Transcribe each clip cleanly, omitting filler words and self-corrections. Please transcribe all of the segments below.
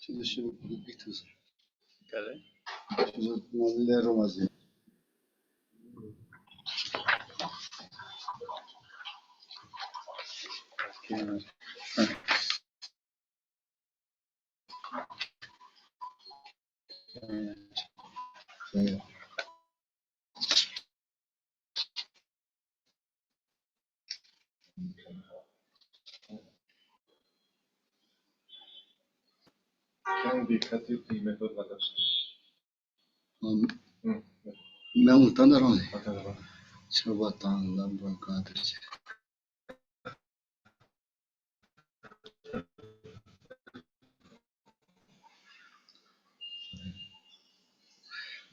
Geshe Lharampa Kale? Chogyel Nyinma. Nang tandarong Shabbatang Lambang Kadri.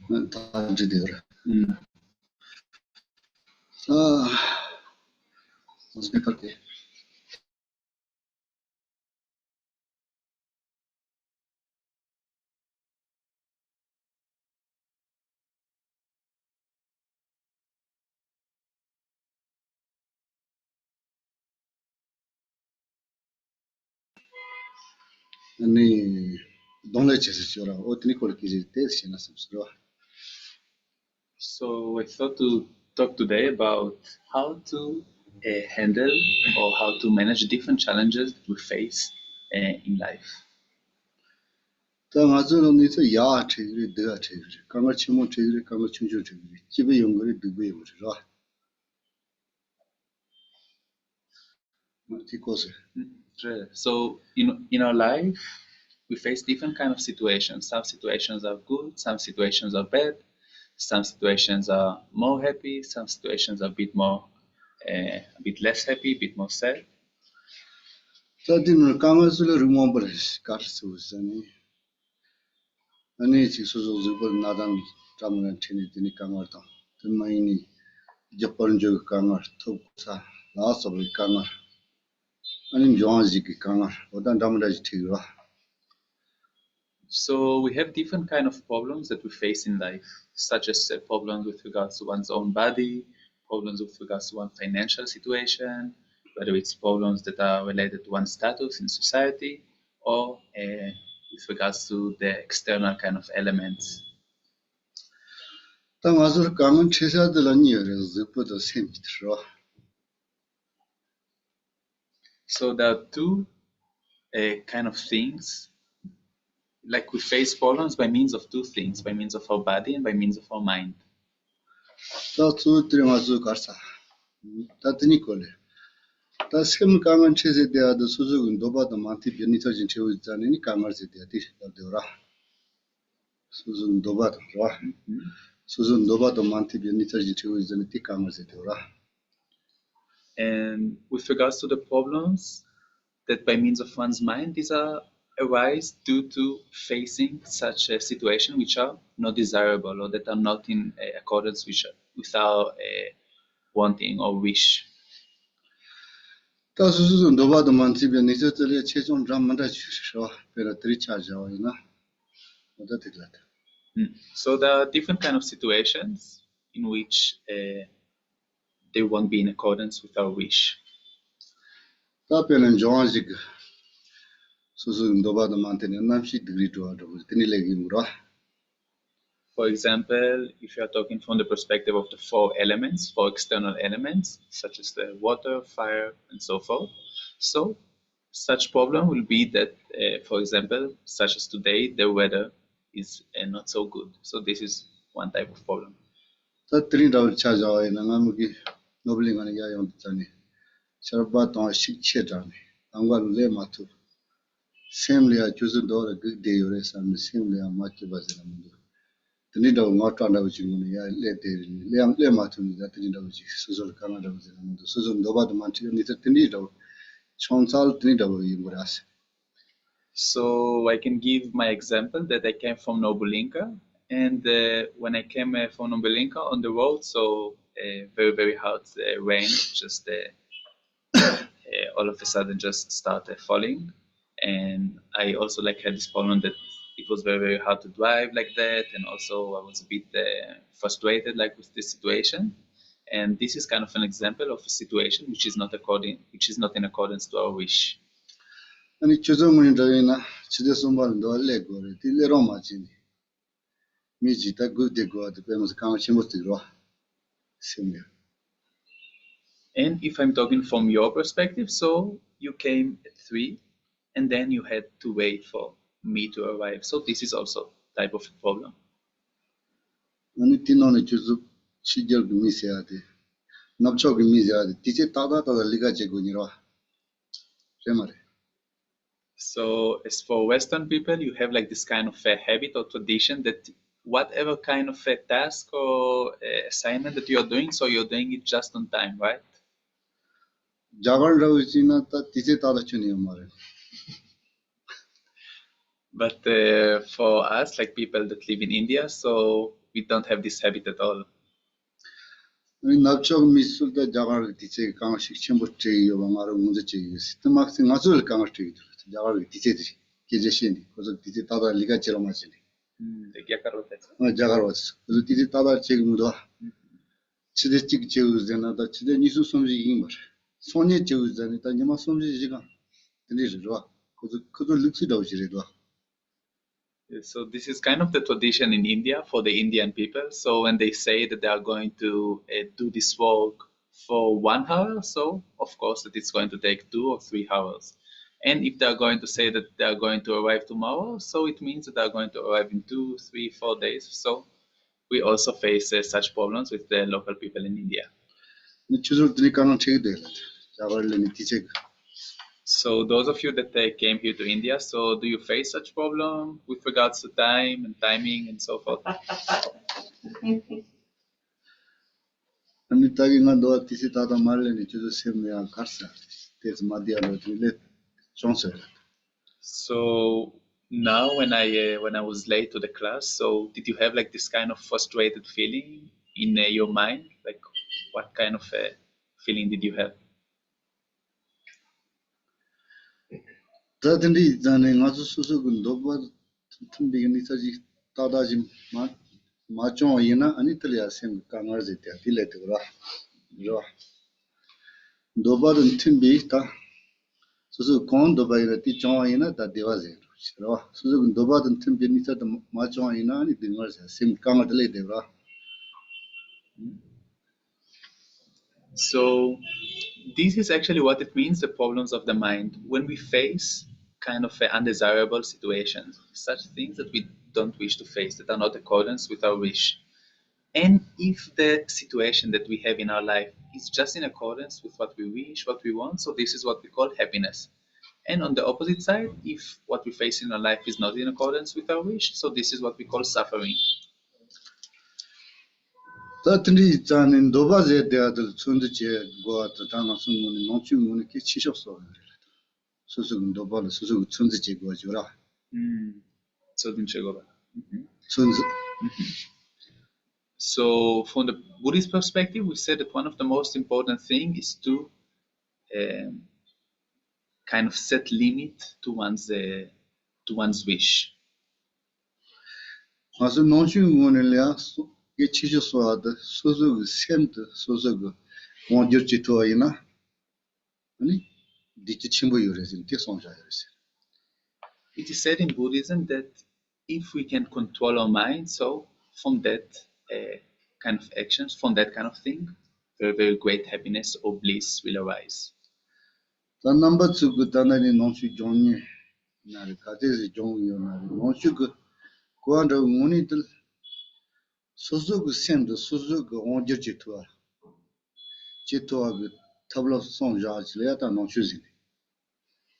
Tajidura. Speaker. Any don't So I thought to talk today about how to handle or how to manage different challenges that we face in life. So in our life, we face different kind of situations. Some situations are good, some situations are bad, some situations are more happy, some situations are a bit less happy, a bit more sad. So we have different kind of problems that we face in life, such as problems with regards to one's own body, problems with regards to one's financial situation, whether it's problems that are related to one's status in society, or with regards to the external kind of elements. So there are two kind of things, like we face problems by means of two things, by means of our body and by means of our mind. And with regards to the problems that by means of one's mind, these are arise due to facing such a situation which are not desirable or that are not in accordance with our wanting or wish. So there are different kind of situations in which they won't be in accordance with our wish. For example, if you are talking from the perspective of the four elements, four external elements, such as the water, fire, and so forth. So such problem will be that, for example, such as today, the weather is not so good. So this is one type of problem. So I can give my example that I came from Nobulinka, and when I came from Nobulinka on the road, so very, very hard rain, just all of a sudden just started falling. And I also had this problem that it was very, very hard to drive like that, and also I was a bit frustrated with this situation. And this is kind of an example of a situation which is not in accordance to our wish. 아니 조정문이 저희나 지대 손발도 알레고리 딜레로 마치니 미지다 그데고도 빼면서 강시 못 들어 심려. And if I'm talking from your perspective, so you came at 3 and then you had to wait for me to arrive. So this is also type of problem. 아니 티노네 주주 시절 미세야데 납초기 미세야데 디제 따다따다 리가 제군이라 제말에. So as for Western people, you have like this kind of a habit or tradition that whatever kind of a task or assignment that you're doing, so you're doing it just on time, right? 자갈라고 지나다 디제 따다 주니요 말에. But for us, like people that live in India, so we don't have this habit at all. 아니 납초 미술다 자갈 디제 강식 첨부트요 방아로 문제 제기 시스템학생 맞을 강식이 자갈 디제들이 계제시니 그래서 디제 따다 리가 제로 마시니. 자갈 왔어. 그래서 디제 따다 제기도 지대 찍 제우잖아다 지대 니수 섬지기 말. 손에 제우잖아다 니마 섬지지가 들리죠. 그도 릭스도 지래도. So this is kind of the tradition in India for the Indian people. So when they say that they are going to do this work for 1 hour, so of course that it's going to take 2 or 3 hours. And if they are going to say that they are going to arrive tomorrow, so it means that they are going to arrive in 2, 3, 4 days. So we also face such problems with the local people in India. So those of you that came here to India, so do you face such problem with regards to time and timing and so forth? So now when I was late to the class, so did you have like this kind of frustrated feeling in your mind? Like what kind of feeling did you have? 다든지 전에 가서 수수군 도바 틈비니 사지 따다지 마종이나 아니틀이야 셈 강아지 때 딜레트라 저 도바든 틈비다 수수 건 도바이라 띠종이나 다 되와제 싫어 수수군 도바든 틈비니 사다 마종이나 아니 등어서 셈 강아들레 되라. So this is actually what it means, the problems of the mind. When we face kind of undesirable situations, such things that we don't wish to face, that are not in accordance with our wish. And if the situation that we have in our life is just in accordance with what we wish, what we want, so this is what we call happiness. And on the opposite side, if what we face in our life is not in accordance with our wish, so this is what we call suffering. 다든지 전에 도바제 대아들 촌드제 고아도 당한 순문이 농축문이 치셨어. 수수군 도바를 수수 촌드제 고아줘라. So from the Buddhist perspective, we said that one of the most important things is to kind of set limit to one's wish. 아주 농축문을야 이 치셨어도 수수 샘도 수수고 원저지 토이나 아니 디치 친구 요래진 대송자요래서. It is said in Buddhism that if we can control our mind, so from that kind of actions, from that kind of thing, very, very great happiness or bliss will arise. 자 넘버 2 그 단단히 농축 종이 나를 가지지 종이요 나를 농축 고안도 문이들 수수고 샘도 수수고 원저지 토아 지토아고 탑로 송자지래다 농축이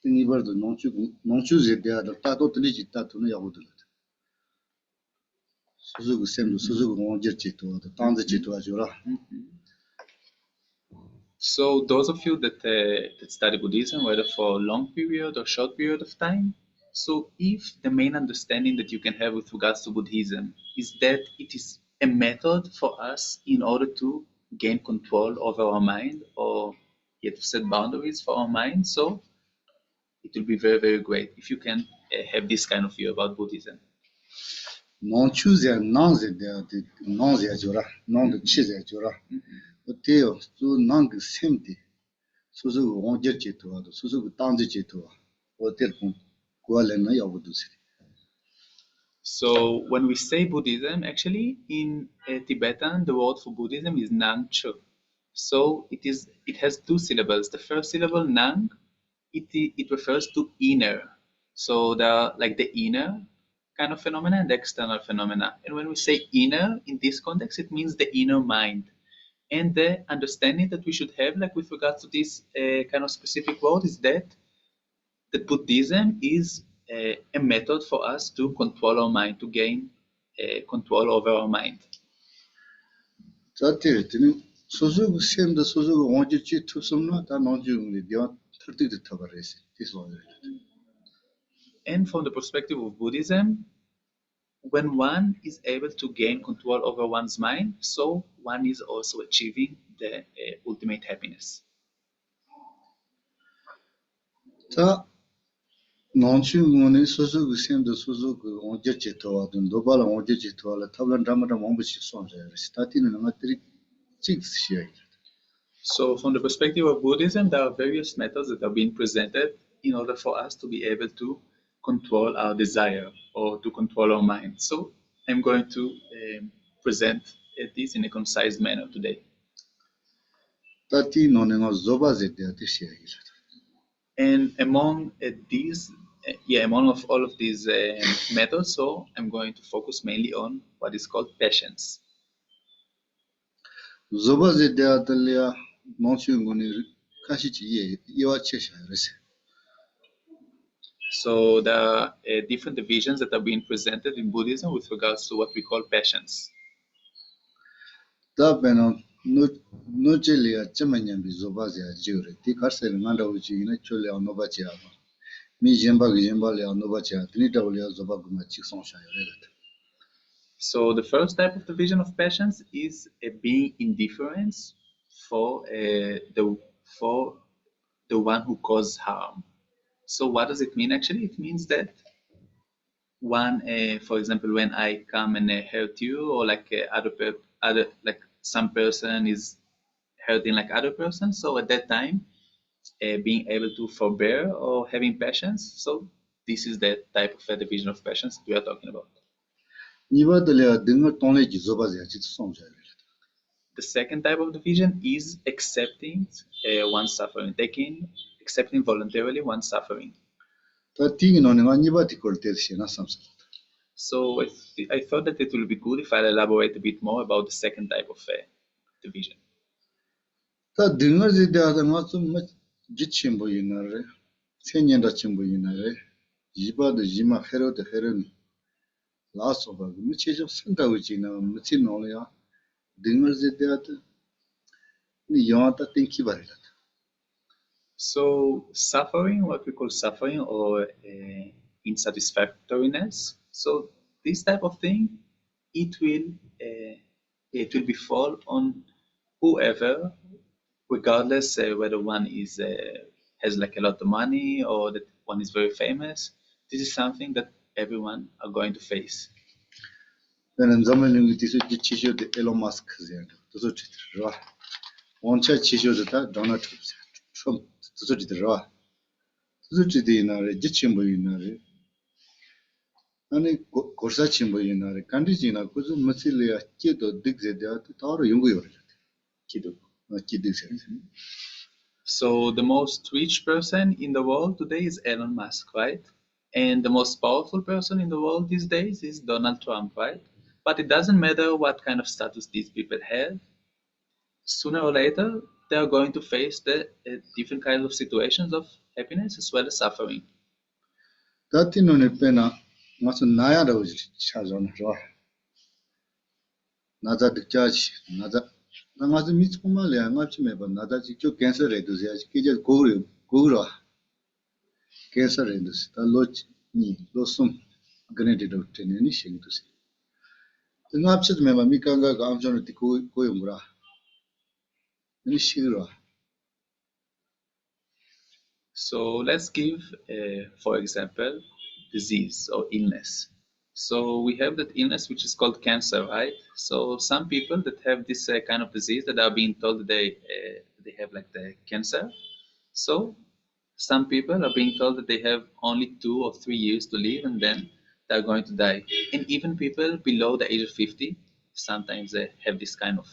이버도 농축이 대하다 따도 들리지 따도는 야고들 수수고 샘도 수수고 원저지 토아 땅지 토아줘라. So those of you that study Buddhism, whether for a long period or short period of time, so if the main understanding that you can have with regards to Buddhism is that it is a method for us in order to gain control over our mind or yet to set boundaries for our mind, so it will be very, very great if you can have this kind of view about Buddhism. 농축이야 농제대한테 농제줘라 농도 치제줘라. 어때요? 또 난그 샘디 수수고 원저지 토아도 수수고 땅지 토아. hotel kun kualena yabudusi. So when we say Buddhism, actually in Tibetan, the word for Buddhism is Nang Cho. So it has two syllables. The first syllable Nang, it refers to inner. So the inner kind of phenomena and the external phenomena. And when we say inner in this context, it means the inner mind. And the understanding that we should have, like with regards to this kind of specific word, is that Buddhism is a method for us to control our mind, to gain control over our mind. Tati tini suzu semda suzu onji chi tupsumna ta nonji ngli dia thirti de tabarese. This one. And from the perspective of Buddhism, when one is able to gain control over one's mind, so one is also achieving the ultimate happiness. Ta nonji ngoni suzu semda suzu onji chi towa dun dobala onji chi towa la tablan ramada mombu chi sonja yaris. Tati ni nga tri six shia. So from the perspective of Buddhism, there are various methods that are being presented in order for us to be able to control our desire or to control our mind. So I'm going to present this in a concise manner today. Tati noni nga zoba zede ati shia gila. And among among of all of these methods, so I'm going to focus mainly on what is called patience. Zoba zede atalia nonji ngoni kashi chi ye yewa chesha yaris. So there are different divisions that are being presented in Buddhism with regards to what we call patience. Da beno no chelia chemanyambi zoba zia jure. Ti karsel nganda uchi ina chole anoba chia. Mi jemba le anoba chia. Tini tawlia zoba guma chik song sha yore. So the first type of division of patience is being indifference for the one who caused harm. So what does it mean actually? It means that one, for example, when I come and hurt you, or like other like some person is hurting like other person. So at that time, being able to forbear or having patience. So this is the type of division of patience that we are talking about. Niwa dalia dinga tongle ji zoba zia chik song sha yore. The second type of division is accepting one's suffering, accepting voluntarily one's suffering. Ta tingi noni nga niwa tikol ter shena samsa. So I thought that it will be good if I elaborate a bit more about the second type of division. Ta dinga zide ata nga su ma jit chimbo yinare. Senyenda chimbo yinare. Jiba de jima hero de hero ni. La soba mi chejo sanga uchi na mchi nole ya. Dinga zide ata ni yonta tinki barila. So suffering, what we call suffering or insatisfactoriness. So this type of thing, it will befall on whoever, regardless whether one is has like a lot of money or that one is very famous. This is something that everyone are going to face. Then zaman lungi tisu chisho de Elon Musk ziyanda. Tuzo chitri rwa. Oncha chisho de ta Donald Trump. Tuzo chitri rwa. Tuzo chitri yinare, jit chimbo yinare. Ani korsa chimbo yinare. Kandi jina kuzo masili ya kido dik zede ati tawaro yungu yore. Kidu. Kidik zede. So the most rich person in the world today is Elon Musk, right? And the most powerful person in the world these days is Donald Trump, right? But it doesn't matter what kind of status these people have. Sooner or later, they are going to face the different kinds of situations of happiness as well as suffering. Tati no ne pena masu naya da uji chazona rwa. Naza dikchaji, naza. Na masu mitskuma le ngapchi meba naza chi kyo cancer redu ziya chi kija gugurwa. Cancer redu si. Ta lo ni, lo sum gane de do tene ni shing tu si. Ngapchi meba mikanga ka amchona ti koyumura. Ni shigurwa. So let's give, for example, disease or illness. So we have that illness which is called cancer, right? So some people that have this kind of disease that are being told that they have like the cancer. So Some people are being told that they have only 2 or 3 years to live and then they're going to die. And even people below the age of 50, sometimes they have this kind of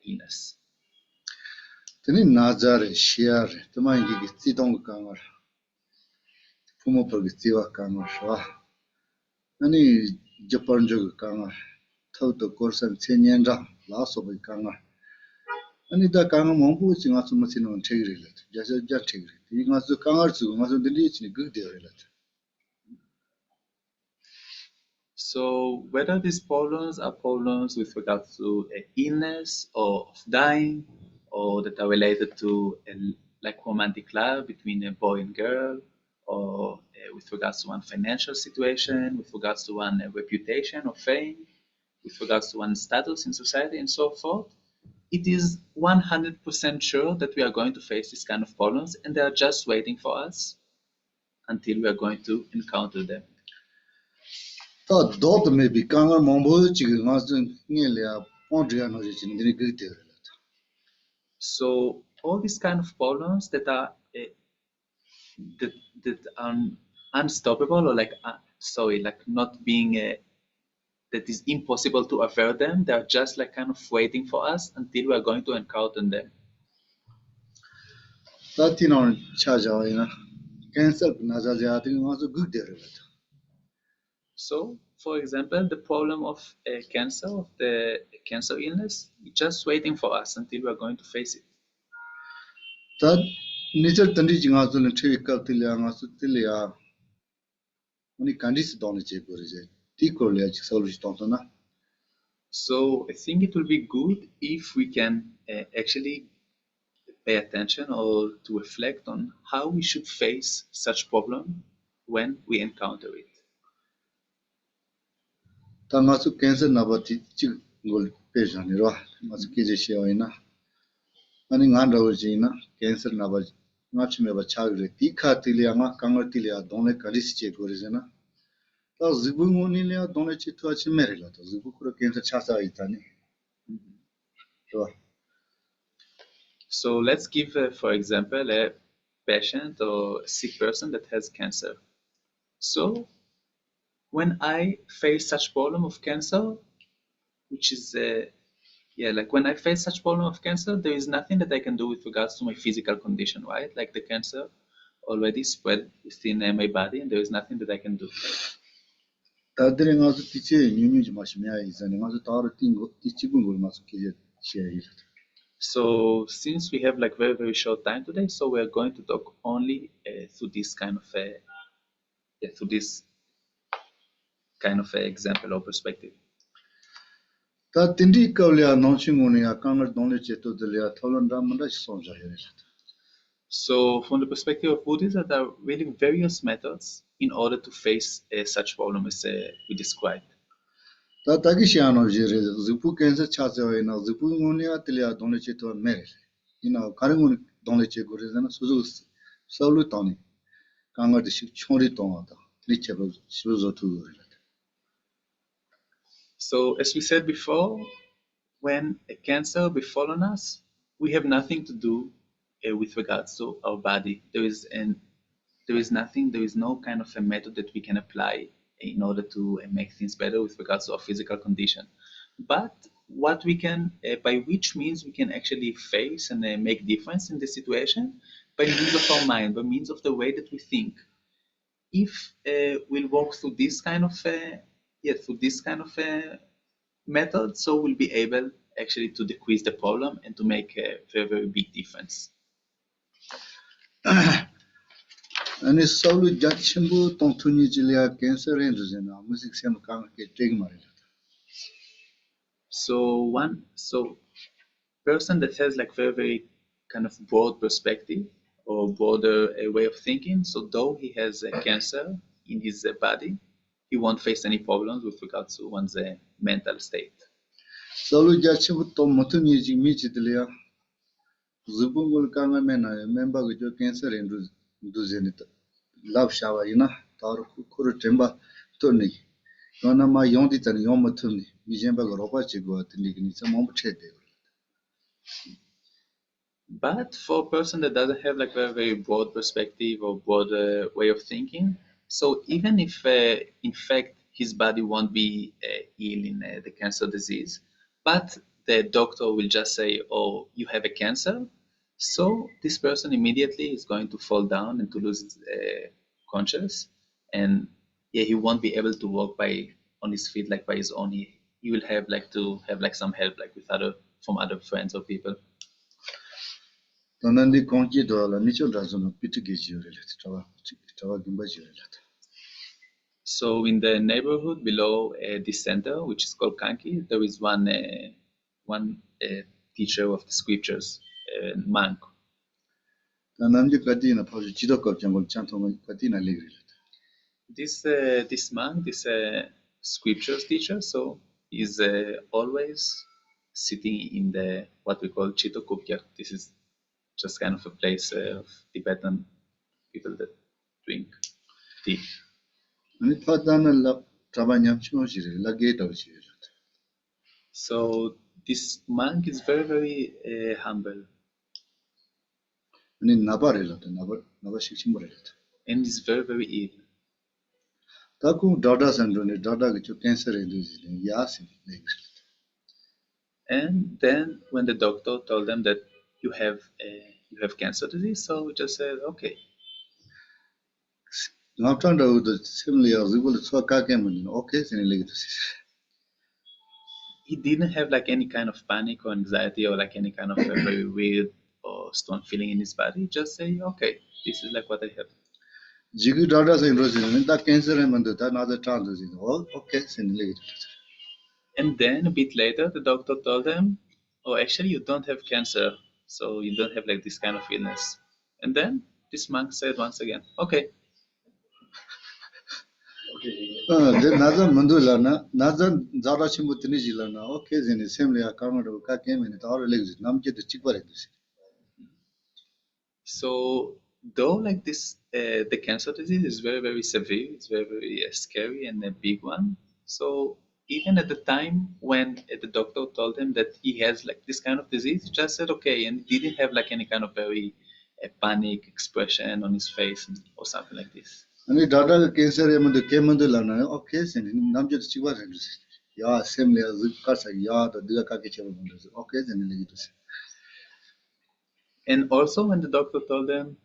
illness. Tani nazare, share, tamangi titong kangar, Pumopa Tiva kangar, Nani Japanjo kangar, Toto course and 10 yenda, last of a kangar. Ani da kangar mongu, sing out so much in on Tigri, just a jet tigri. You must do kangar to, must have the leech in a good deal. So whether these problems are problems with regard to illness or of dying, or that are related to like romantic love between a boy and girl, or with regards to one financial situation, with regards to one reputation or fame, with regards to one status in society and so forth, it is 100% sure that we are going to face this kind of problems and they are just waiting for us until we are going to encounter them. Thought dot maybe kangar mombo chicken was nearly a pondrian origin in the good deal. So all these kind of problems that are that are unstoppable or like like not being that is impossible to avert them. They are just like kind of waiting for us until we are going to encounter them. That in on Chaja, cancer Nazazia was a good deal. So, for example, the problem of cancer, of the cancer illness, is just waiting for us until we are going to face it. That nature Tandijing also in Trika Tilia, only candies don't check or is it? Ticolia Solvistona. So I think it will be good if we can actually pay attention or to reflect on how we should face such problem when we encounter it. Tamasu cancer Nabati Chigol Pejanira, Maskizishioina. Running under Regina, cancer Nabaj, much me of a child, Tika Tiliama, Kangatilia, don't like Kalische Gorizena. Zibunilia, don't let you touch Merila, Zibukura cancer Chasa Itani. So let's give, for example, a patient or a sick person that has cancer. So when I face such problem of cancer, which is like when I face such problem of cancer, there is nothing that I can do with regards to my physical condition, right? Like the cancer already spread within my body, and there is nothing that I can do. Tadring also teacher, you mashmia is an also Tarating, Tichibun must share it. So since we have like very, very short time today, so we are going to talk only through this kind of through this kind of example or perspective. That Tindi Kaulia, Nonshingonia, Kangar Donich to the Lea Toland Ramandash Sonja. So from the perspective of Buddhism, there are really various methods in order to face such problem as we described. Tagishiano Zipu cancer Chazo, Zipumonia Tilia Donich to a marriage. Karimun Donich Gurizana Suzus, Solutoni, Kangar the Choriton, Lichable, Suzo to. So as we said before, when a cancer befallen us, we have nothing to do with regards to our body. There is nothing, there is no kind of a method that we can apply in order to make things better with regards to our physical condition. But what we can, by which means we can actually face and make difference in the situation, by means of our mind, by means of the way that we think. If we'll walk through this kind of method, so we'll be able actually to decrease the problem and to make a very, very big difference. And it's solely Jachambu, Tontunijilia, cancer ranges in our music sem can't get married. So person that has like very, very kind of broad perspective or broader way of thinking. So though he has cancer in his body, he won't face any problems with regards to one's mental state. Solely Jachambu, Tomotuniji, Michitilia, Zubungul Kanga Mena, member with your cancer and Duzenit. Love shower, Taru Temba, Tony. Yana my yondit and Yomatuni, Vijamba Ropachigo at the Lignita Momchete. But for a person that doesn't have like a very broad perspective or broad way of thinking, so even if in fact his body won't be ill in the cancer disease, but the doctor will just say, "Oh, you have a cancer," so this person immediately is going to fall down and to lose his conscious, and yeah, he won't be able to walk by on his feet like by his own. He will have like to have like some help like with other from other friends or people. Tanandi Konji Dola, Nicho Dazono, Pitigi, Tawa Gimba. So in the neighborhood below this center, which is called Kanki, there is one teacher of the scriptures, monk. Tanandi Katina, Pajidoko Jungle Chantom, Katina Ligri. This monk, this scriptures teacher, so is always sitting in the what we call Chitokupya. This is just kind of a place of Tibetan people that drink tea. And it was done a Tabanyam Chimoshi, Lagato. So this monk is very, very humble. And in Nabarilla, Nava Shimboret. And is very, very ill. Taku Dada Sandrone, Dada get your cancer in this, Yasin. And then when the doctor told them that you have cancer disease, so we just said, okay. Not under the similar, we will so Kakaman, okay, in legacy. He didn't have like any kind of panic or anxiety or like any kind of a very weird or strong feeling in his body. He just say, okay, this is like what I have. Jigu Dada saying Rosin, that cancer and another chance in all, okay, in legacy. And then a bit later, the doctor told them, oh, actually, you don't have cancer, so you don't have like this kind of illness. And then this monk said once again, okay. Naza Mandulana, Naza Zara Chimutinijilana, okay, in the same way, I can't came in it all legs, Namjet the cheaper. So though like this, the cancer disease is very, very severe, it's very, very scary and a big one. So even at the time when the doctor told him that he has like this kind of disease, he just said okay, and he didn't have like any kind of very panic expression on his face or something like this. And the Dada cancer, the Kemandulana, okay, in Namjet cheaper. Yeah, same as the Kasa, yeah, the Dugakaki, okay, in legacy. And also when the doctor told them,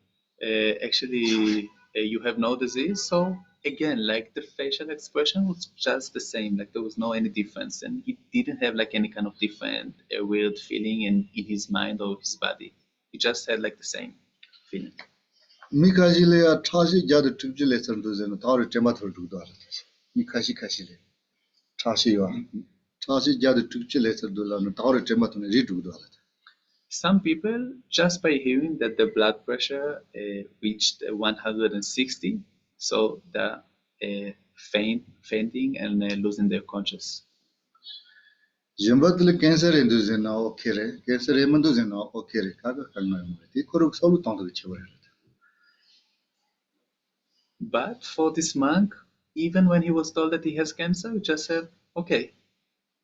actually, you have no disease. So again, like the facial expression was just the same. Like there was no any difference, and he didn't have like any kind of different weird feeling in his mind or his body. He just had like the same feeling. Mikajile, Tashi Jada Tubulation to the Tori Temator to do. Mikashi Kashile. Tashi, Tashi Jada Tubulation to the Tori Tematon to do. Some people, just by hearing that the blood pressure reached 160, so the fainting and losing their conscious. Jimbatle cancer induce now, okay, cancer emandus now, okay, Kaga Kalma, the Koruk Soluton to the Chivar. But for this monk, even when he was told that he has cancer, he just said, okay.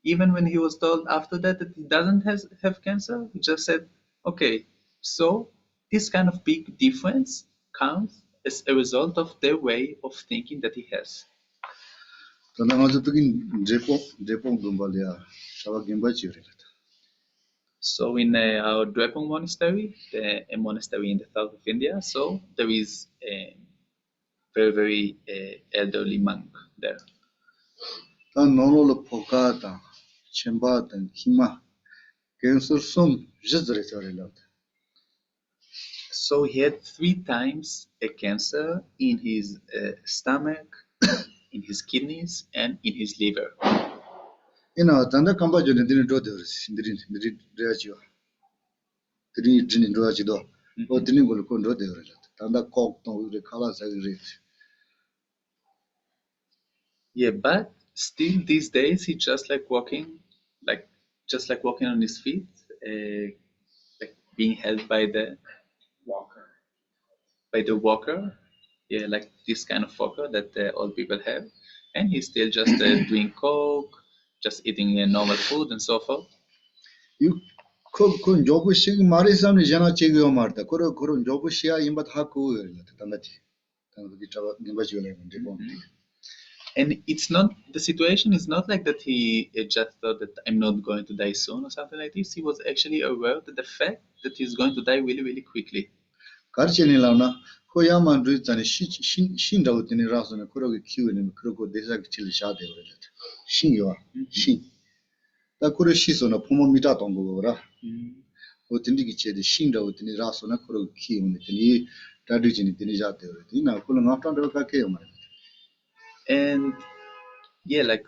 Even when he was told after that that he doesn't have cancer, he just said, okay. So this kind of big difference comes as a result of the way of thinking that he has. Depot Gumbalia, Shava Gimbachi. So in our Drepung monastery, a monastery in the south of India, so there is a very, very elderly monk there. Nolo Pokata, Chembat and Hima, cancer some just the So he had 3 times a cancer in his stomach, in his kidneys, and in his liver. You know, Tanda Kamba didn't do this, didn't reach. Didn't do it. Or didn't go to the Tanda cock, no, the colors I read. Yeah, but still these days he just like walking, like just like walking on his feet, like being held by the walker. Yeah, like this kind of walker that old people have, and he's still just doing coke, just eating normal food and so forth. You Kun jobu shig marisam ni jana chegyo marta. Koro jobu shia imbat haku tanati. Tanati chava nimba chule ndi. And it's not, the situation is not like that he just thought that I'm not going to die soon or something like this. He was actually aware that the fact that he's going to die really, really quickly. Karcheni launa, koyaman rizani shin dawtini rasuna koro kiwi ni kroko desa chili shade orelet. Shin yo, shin. Da koro shiso na pomo mita tongo ora. Otindi ki chede shin dawtini rasuna koro kiwi ni tini tadijini tini jate oret. Ina kolo ngaftan do ka ke omare. And yeah, like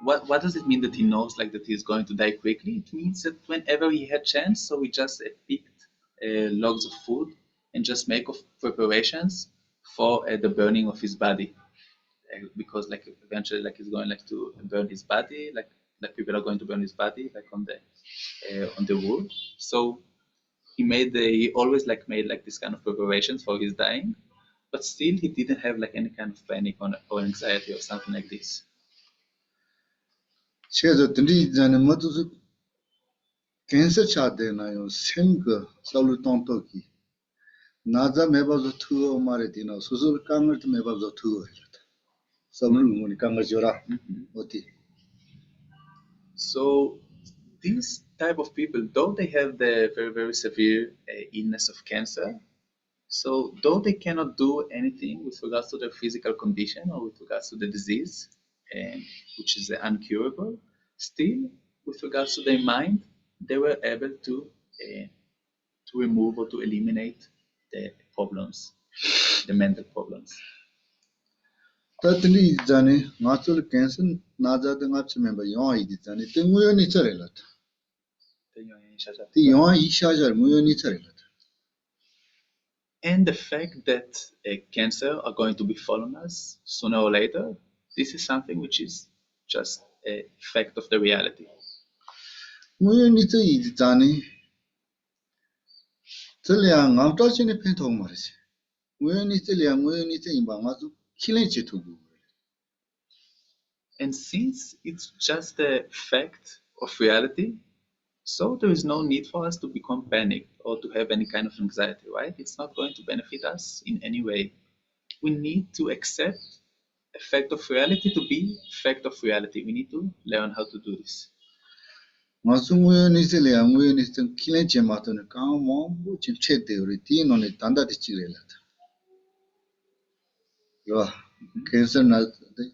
what does it mean that he knows like that he's going to die quickly? It means that whenever he had chance, so he just picked logs of food and just make of preparations for the burning of his body, because like eventually like he's going like to burn his body, like people are going to burn his body like on the wood. So he always like made like this kind of preparations for his dying, but still he didn't have like any kind of panic or anxiety or something like this. Chezo tindi jane matuzu cancer chade na yo senga salu tonto ki. Naza mebazo tuo omare dina susur kangar te mebazo tuo. Salu ngoni kangar jora. Oti. So these type of people, though they have the very, very severe illness of cancer, so though they cannot do anything with regards to their physical condition or with regards to the disease, which is uncurable, still with regards to their mind, they were able to remove or to eliminate the problems, the mental problems. Tatli jane ngatul cancer naza de ngapse member yon idi jane te nguyo ni charelat. Te yon ishajar nguyo ni charelat. And the fact that cancer are going to befallen us sooner or later, this is something which is just a fact of the reality. Nguyo ni cha idi jane tselya ngamta chene pen thong marisi. Nguyo ni cha imba ngazu kilen che thugu. And since it's just a fact of reality, so there is no need for us to become panicked or to have any kind of anxiety, right? It's not going to benefit us in any way. We need to accept a fact of reality to be a fact of reality. We need to learn how to do this. Ngazu nguyo ni cha kilen che mato ne kang mo bu chin che de ori ti no ne tanda de chirelat. Yo cancer na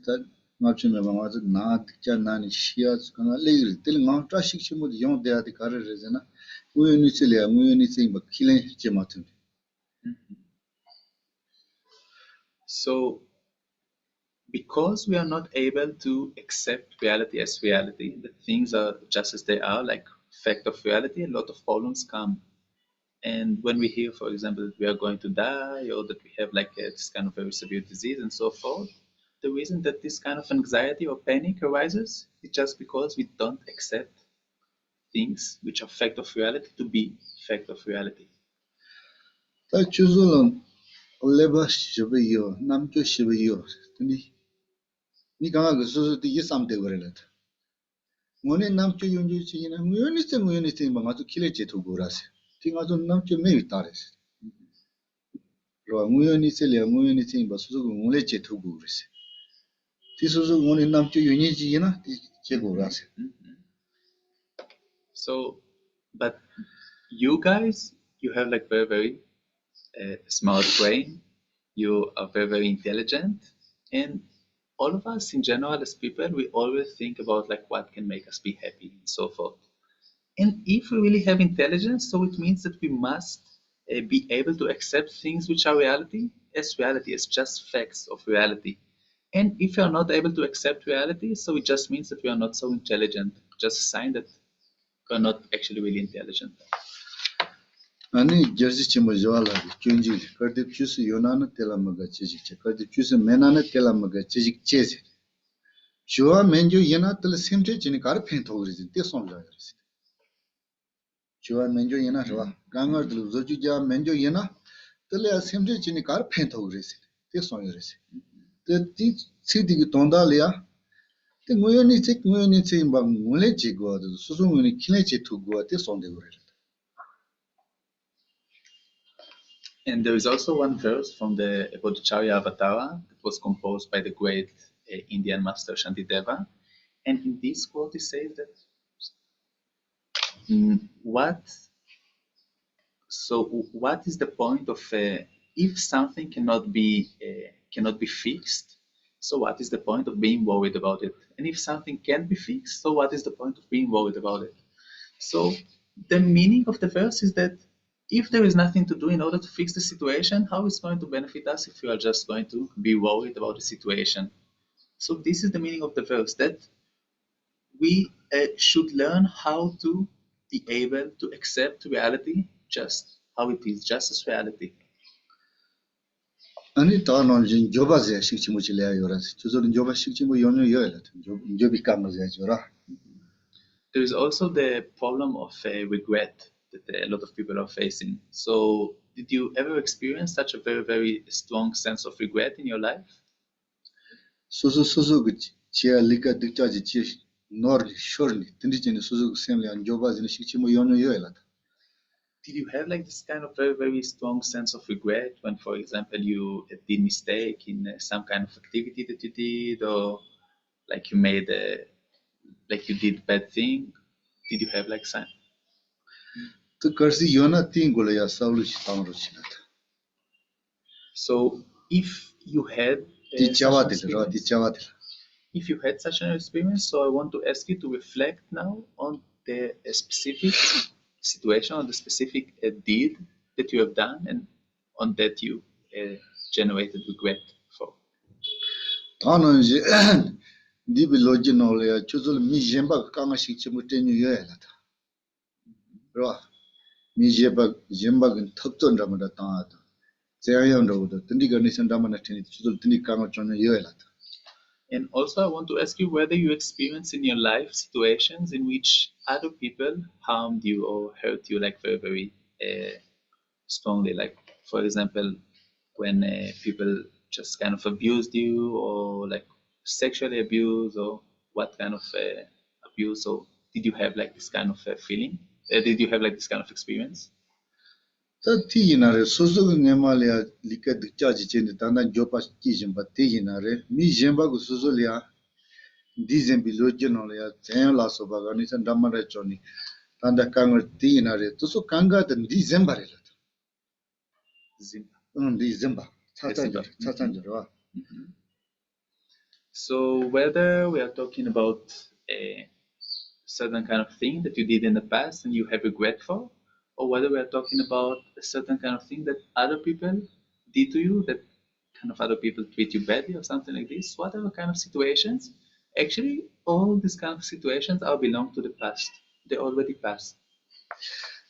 ta ngapse member ngazu na cha na ni shia kana le til ngapta shikshi mo yon de ati kare rezena. Nguyo ni cha imba kilen che mato. So, because we are not able to accept reality as reality, that things are just as they are, like fact of reality, a lot of problems come. And when we hear, for example, that we are going to die or that we have like this kind of very severe disease and so forth, the reason that this kind of anxiety or panic arises is just because we don't accept things which are fact of reality to be fact of reality. Ta chuzulon leba shibiyo, namcho shibiyo. Ni kanga go susu ti yisam de gorelat. Ngone namcho yonju chi na nguyoni se ba ngazu kile che thu gorase. Ti ngazu namcho me vitares. Ro nguyoni se ba susu go ngole che thu gorase. Ti susu ngone namcho yoni chi na ti che gorase. So, but you guys, you have like very, very smart brain. You are very, very intelligent. And all of us in general as people, we always think about like what can make us be happy and so forth. And if we really have intelligence, so it means that we must be able to accept things which are reality, as just facts of reality. And if you are not able to accept reality, so it just means that we are not so intelligent, just a sign that we are not actually really intelligent. Ani jersey chimo jwala chunji kardip chusu yonana tela maga chijik che kardip chusu menana tela maga chijik chese. Chua menjo yena tela semche chini kar pen thogri te som ja yaris. Chua menjo yena rwa gangar telu zoju ja menjo yena tela semche chini kar pen thogri te som yaris. Te ti sidi ki tonda liya The Moyoni bang Mulechi go, the Susumuni Kinechi to go at this on the world. And there is also one verse from the Bodhicharya Avatara that was composed by the great Indian master Shantideva. And in this quote, he says that what is the point of if something cannot be fixed? So what is the point of being worried about it? And if something can be fixed, so what is the point of being worried about it? So the meaning of the verse is that if there is nothing to do in order to fix the situation, how is it going to benefit us if we are just going to be worried about the situation? So this is the meaning of the verse, that we should learn how to be able to accept reality just how it is, just as reality. Ani Tanon Joba Shichimuchilea Yoras, Chuzul Joba Shichimu Yono Yolet, Jobi Kamazajora. There is also the problem of regret that a lot of people are facing. So, did you ever experience such a very, very strong sense of regret in your life? Suzu Chia Lika Dictaji Nor surely, Tindichin Suzu Assembly and Jobas in Shichimu Yono Yoelat. Did you have like this kind of very, very strong sense of regret when, for example, you did mistake in some kind of activity that you did, or like you made like you did bad thing? Did you have like some? The Kursi Yona Tingulaya Saulish Tamruchinat. So if you had if you had such an experience, so I want to ask you to reflect now on the specific situation, on the specific deed that you have done, and on that you generated regret for. Tanonji Dibi Loginolia, Chuzul Mijemba Kama Shichimutin Yoelata. Ra Mijeba Jembag and Tupton Ramadatan. Zayan Road, the Tindiganishan Damanatini, Chuzul Tindikama Chona Yoelata. And also, I want to ask you whether you experience in your life situations in which other people harmed you or hurt you, like very, very strongly. Like, for example, when people just kind of abused you, or like sexually abused, or what kind of abuse? Or did you have like this kind of feeling? Did you have like this kind of experience? Tinare, Suzu Nemalia, Lika the Judge in the Tana Jopas Kijim, but Tinare, Mi Jembago Suzulia, Dizembi Loginolia, Zayan Lasso Baganis and Damarachoni, Tanda Kanga Tinare, Tuso Kanga and December. December. Tatanjara. So whether we are talking about a certain kind of thing that you did in the past and you have regret for, or whether we are talking about a certain kind of thing that other people did to you, that kind of other people treat you badly or something like this, whatever kind of situations, actually all these kind of situations are belong to the past. They already passed.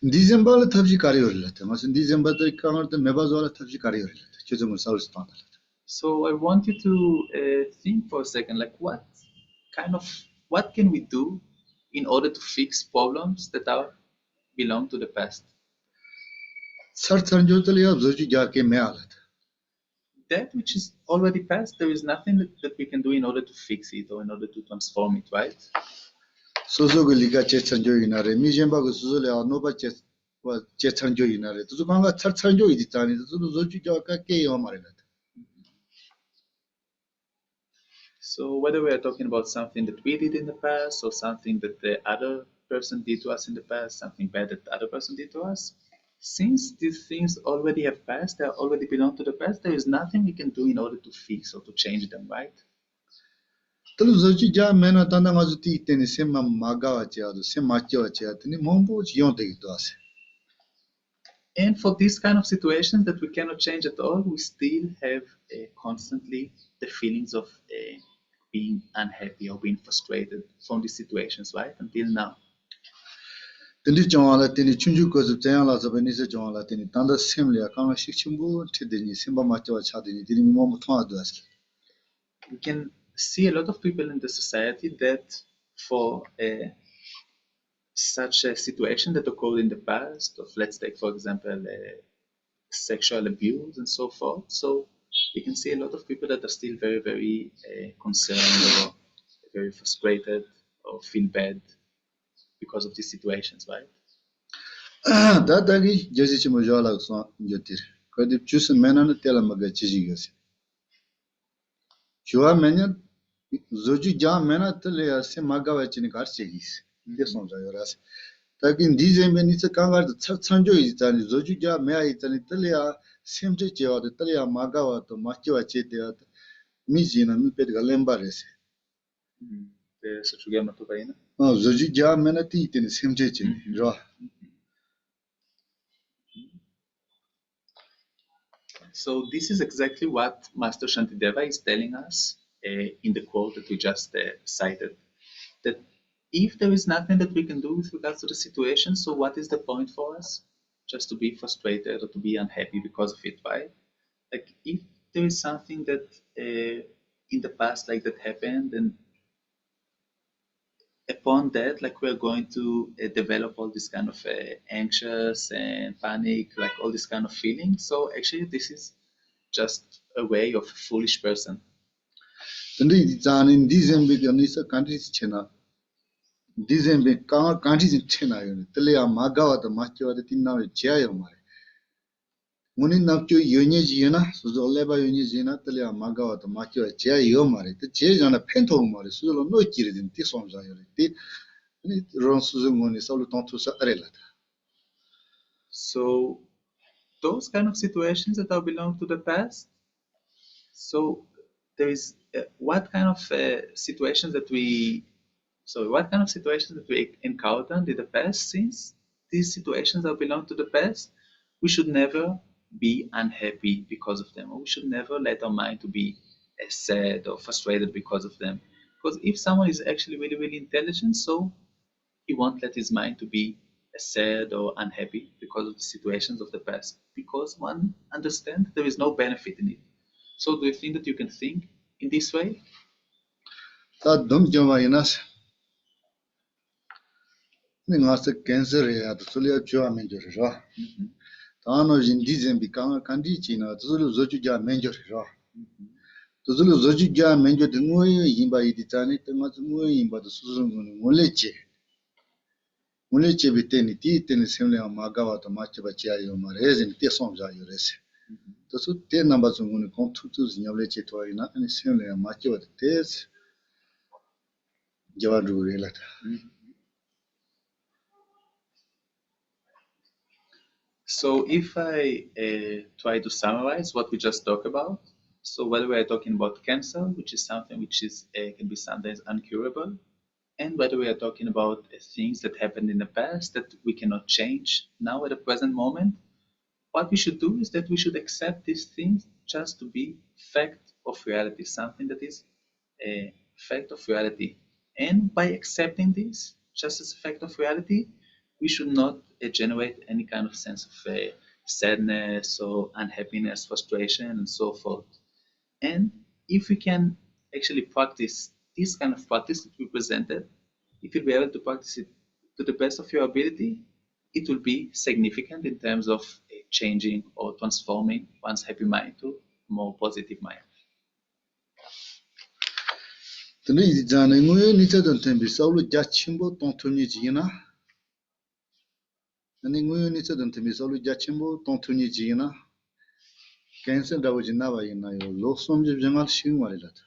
December Tabji Kariolet, mas in December the Kamar the Mebazola Tabji Kariolet, Chizum South Standard. So I want you to think for a second, like what can we do in order to fix problems that belong to the past? That which is already past, there is nothing that we can do in order to fix it or in order to transform it, right? So Liga Chetsanjo in a Remijemba Suzula, no but Chetsanjo in a Tuzumanga Tatsanjo Itani, Zuzuka K. Omaret. So whether we are talking about something that we did in the past or something that the other person did to us in the past, something bad that the other person did to us, since these things already have passed, they already belong to the past, there is nothing we can do in order to fix or to change them, right? Mena Tanamazuti, Sema Magawacha, the Semachocha, the Mombo Yonte to us. And for these kind of situations that we cannot change at all, we still have constantly the feelings of being unhappy or being frustrated from these situations, right? Until now. Tindi Joala, Tini Chunju goes to Tayala, Venisa Joala, Tini Tanda Simlia, Kama Shichimbu, Tidini, Simba Macho Chadini, Dini Momotua Dust. We can see a lot of people in the society that for such a situation that occurred in the past, of let's take for example sexual abuse and so forth. So you can see a lot of people that are still very, very concerned or very frustrated or feel bad because of these situations, right? 다다기 제시치 모자라서 이제들. 그래도 주스 매너는 때라마가 지지겠어. 주아 매년 조주 자 매너 틀려야 세 마가와치니 가르치기스. 이게 손자요라스. ताकि दीजे में नीचे कांगार तो छंजो इजानी जोजुजा मैं इजानी तलिया सेमचे जेवा तो तलिया मागावा तो माचवा चेते तो मिजीना मी पेट गलेम्बा रेसे So Chogyel Nyinma to जोजुजा मैंने ती इतने सेमचे चेने रो So this is exactly what Master Shantideva is telling us in the quote that we just cited. That if there is nothing that we can do with regards to the situation, so what is the point for us? Just to be frustrated or to be unhappy because of it, right? Like if there is something that in the past like that happened, then upon that, like we're going to develop all this kind of anxious and panic, like all this kind of feeling. So actually, this is just a way of a foolish person. तंदे जाने दीजे में भी अनिसा कांटी चेना दीजे में कांटी चेना यो तलिया मागावा तो माचवा तो तीन नाव जेया मारे मुनि नापचो योने जीना सुजो लेबा योने जीना तलिया मागावा तो माचवा जेया यो मारे तो जे जाना पेंटो मारे सुजो नो किरिदिन ती सोमजा यो ती ron suzu ngoni saulu tontu sa arela. So those kind of situations that are belong to the past. So there is what kind of situations that we encountered in the past. Since these situations are belong to the past, we should never be unhappy because of them, or we should never let our mind to be sad or frustrated because of them. Because if someone is actually really, really intelligent, so he won't let his mind to be sad or unhappy because of the situations of the past, because one understands there is no benefit in it. So do you think that you can think in this way? Ta dum jama inas. Ni ngasa cancer ya to sulia jwa menjo ra. Ta no jindi zembi kandi china to sulu zoju ja menjo ra. To sulu zoju ja menjo de ngoy yimba yidi tani te ma ngoy yimba to suzu ngoleche. Ngoleche biteni ti teni semle magawa to machi ba chia yo ma rezin te somja yo rese. To su te namba zunguni kon tu zinyable che to ina ani semle machi wa te jawadu relata. So if I try to summarize what we just talked about, so whether we are talking about cancer, which is something which is can be sometimes uncurable, and whether we are talking about things that happened in the past that we cannot change now at the present moment, what we should do is that we should accept these things just to be fact of reality, something that is a fact of reality. And by accepting this just as a fact of reality, we should not generate any kind of sense of sadness or unhappiness, frustration, and so forth. And if we can actually practice this kind of practice that we presented, if you'll be able to practice it to the best of your ability, it will be significant in terms of changing or transforming one's happy mind to a more positive mind. Tene yi jane ngoye ni tsadon tembi saulu jachimbo tontuni jina. Ani ngoye ni tsadon tembi saulu jachimbo tontuni jina. Kensen dawo jina wa ina yo lo somje jengal shing wale lat.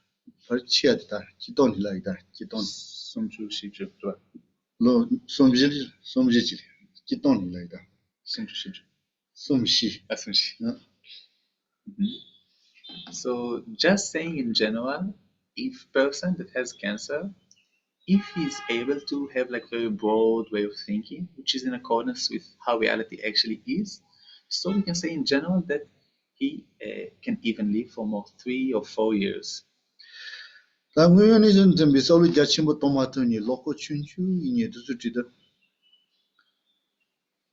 Par chia dita, chiton hila ita, chiton. Somju shiju, Lo somje jiri, chiton hila ita. somju shiju. Somshi. Asumshi. So just saying in general, if person that has cancer, if he's able to have like very broad way of thinking, which is in accordance with how reality actually is, so we can say in general that he can even live for more 3 or 4 years. Ta ngoye ni tsadon tembi saulu jachimbo tomatuni loko chunchu inye tuzu tida.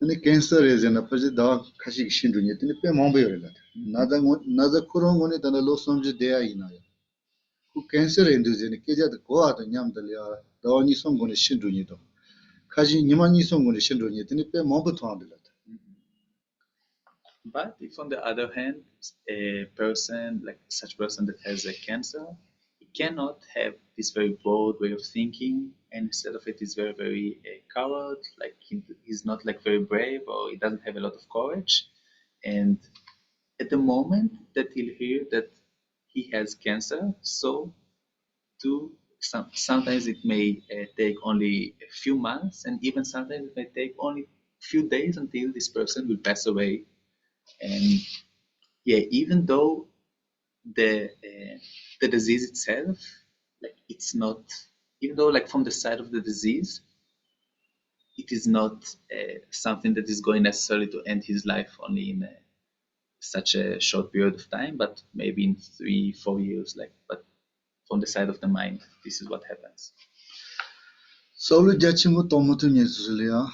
Ani cancer rezena paje dawa kashi shindu nye tini pe mambo yore lat. Naza kurong ngone tanda lo somje deya ina yo. Ku cancer enduzeni keja da goa da nyam dalya dawa ni song ngone shindu nye to. Kashi nima ni song ngone shindu nye tini pe mambo tuwa lat. But if on the other hand, a person like such person that has a cancer, he cannot have this very broad way of thinking, and instead of it is very, very coward, like he's not like very brave, or he doesn't have a lot of courage. And at the moment that he'll hear that he has cancer, so sometimes it may take only a few months, and even sometimes it may take only a few days until this person will pass away. And yeah, even though the disease itself, like it's not, even though like from the side of the disease, it is not something that is going necessarily to end his life only in such a short period of time, but maybe in 3-4 years. Like, but from the side of the mind, this is what happens. Solo jachimo tomoto nyesulia.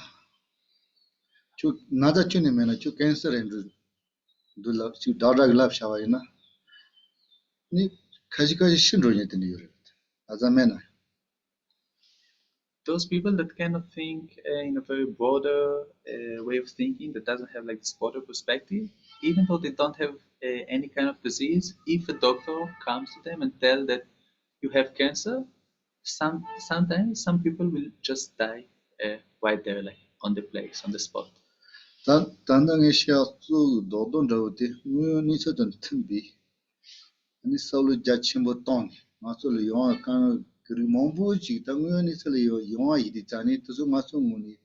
Chu nada chune mena chu cancer and do love chu dada glove shawina. Ni kajikaji shindro nyetini yuri. As a mena. Those people that cannot think in a very broader way of thinking, that doesn't have like this broader perspective, even though they don't have any kind of disease, if a doctor comes to them and tell that you have cancer, sometimes some people will just die right there, like on the place, on the spot. Tandang Asia su dodon rawti muyo nisa dan timbi. Ani solo jachimbo tong. Maso lo yonga kan kiri mombo chi ta muyo nisa lo yonga idi tani tusu maso muni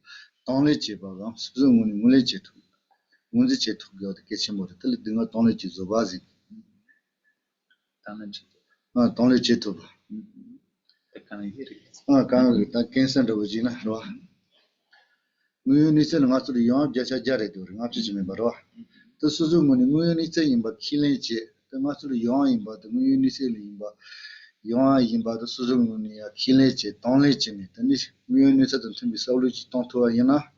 tongle che baga. Susu muni mule che tu. Munzi che tu gyo de kechimbo de tali dinga tongle che zobazi. Tongle che tu ba. Kana ta kensan rawo ji na rwa. Muyo nisa lo maso lo yonga jacha jare do nga pchi chime ba rwa. To suzu muni muyo nisa yinba kilen che. Ta maso lo yonga yinba ta muyo nisa lo yinba. Yonga yinba to suzu muni ya kilen che tongle che ne. Tani muyo nisa dan timbi sawlo chi tong tuwa yana.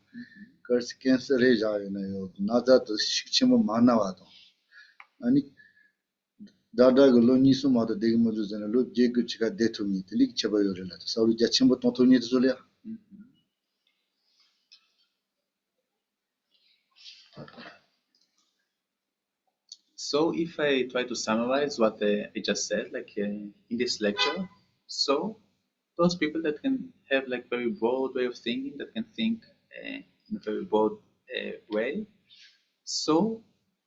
Karsi cancer re jayo na yo. Nada to shikchimbo mana wado. Ani dada go lo nisu mada degi modu zana lo jegu chika detu ni. Tili chaba yore la. Sawlo jachimbo tong tuwa ni to ya. So if I try to summarize what I just said, like in this lecture, so those people that can have like very broad way of thinking, that can think in a very broad way, so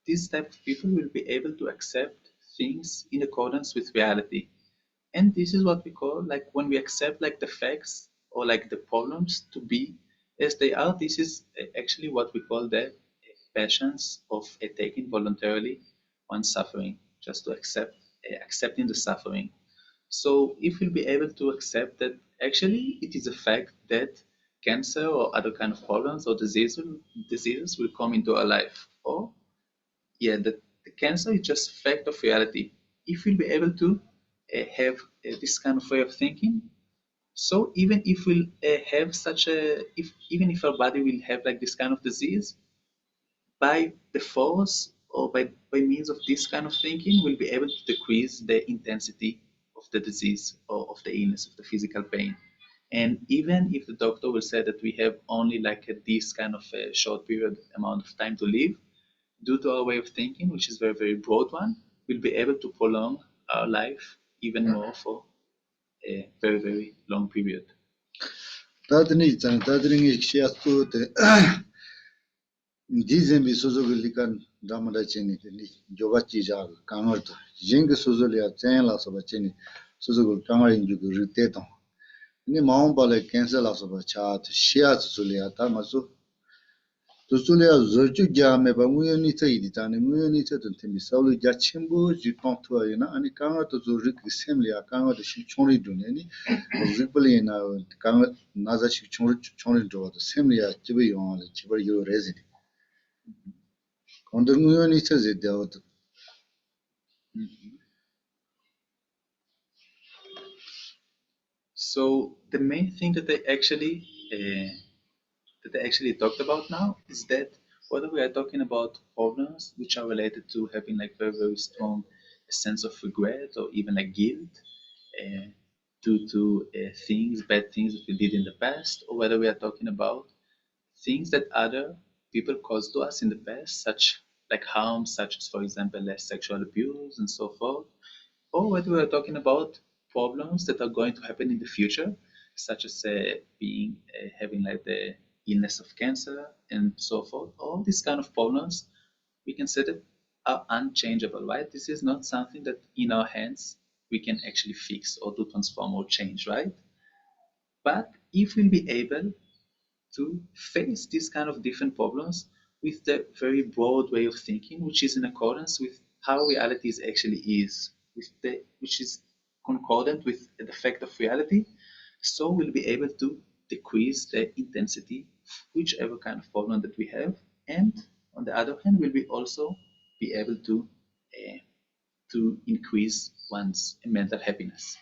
these type of people will be able to accept things in accordance with reality. And this is what we call like when we accept like the facts or like the problems to be as they are, this is actually what we call the passions of taking voluntarily on suffering, just to accepting the suffering. So if we'll be able to accept that actually it is a fact that cancer or other kind of problems or diseases will come into our life, or yeah, the cancer is just fact of reality. If we'll be able to have this kind of way of thinking, so even if we'll have such a, if even if our body will have like this kind of disease, by the force or by means of this kind of thinking, we'll be able to decrease the intensity of the disease or of the illness, of the physical pain. And even if the doctor will say that we have only like this kind of a short period amount of time to live, due to our way of thinking, which is very, very broad one, we'll be able to prolong our life even more for a very, very long period. Tadini zan tadini kshia su te dizembi suzu likan damada cheni ni joba chija kanor to jing suzu ya chen la so ba cheni suzu kanor inju rite to ni maung bale cancer la so ba cha to shia suzu ya ta masu to suzu ya zoju ja me ba mu ni tai di ta ni mu ni ta to temi saulu ja chimbo ji tong to ya na ani kanor to zo rik sem ya kanor de shi chori du ne ni zipli na kanor na za shi chori do to sem ya jibe yo le jibe yo rezi So the main thing that they actually talked about now is that whether we are talking about problems which are related to having like very, very strong sense of regret or even like guilt uh, due to bad things that we did in the past, or whether we are talking about things that other people caused to us in the past, such like harm, such as, for example, sexual abuse and so forth, or whether we are talking about problems that are going to happen in the future, such as having like the illness of cancer and so forth. All these kind of problems, we can say that are unchangeable, right? This is not something that in our hands we can actually fix or to transform or change, right? But if we'll be able to face these kind of different problems with the very broad way of thinking, which is in accordance with how reality actually is, which is concordant with the fact of reality, so we'll be able to decrease the intensity of whichever kind of problem that we have, and on the other hand, we'll be also be able to increase one's mental happiness.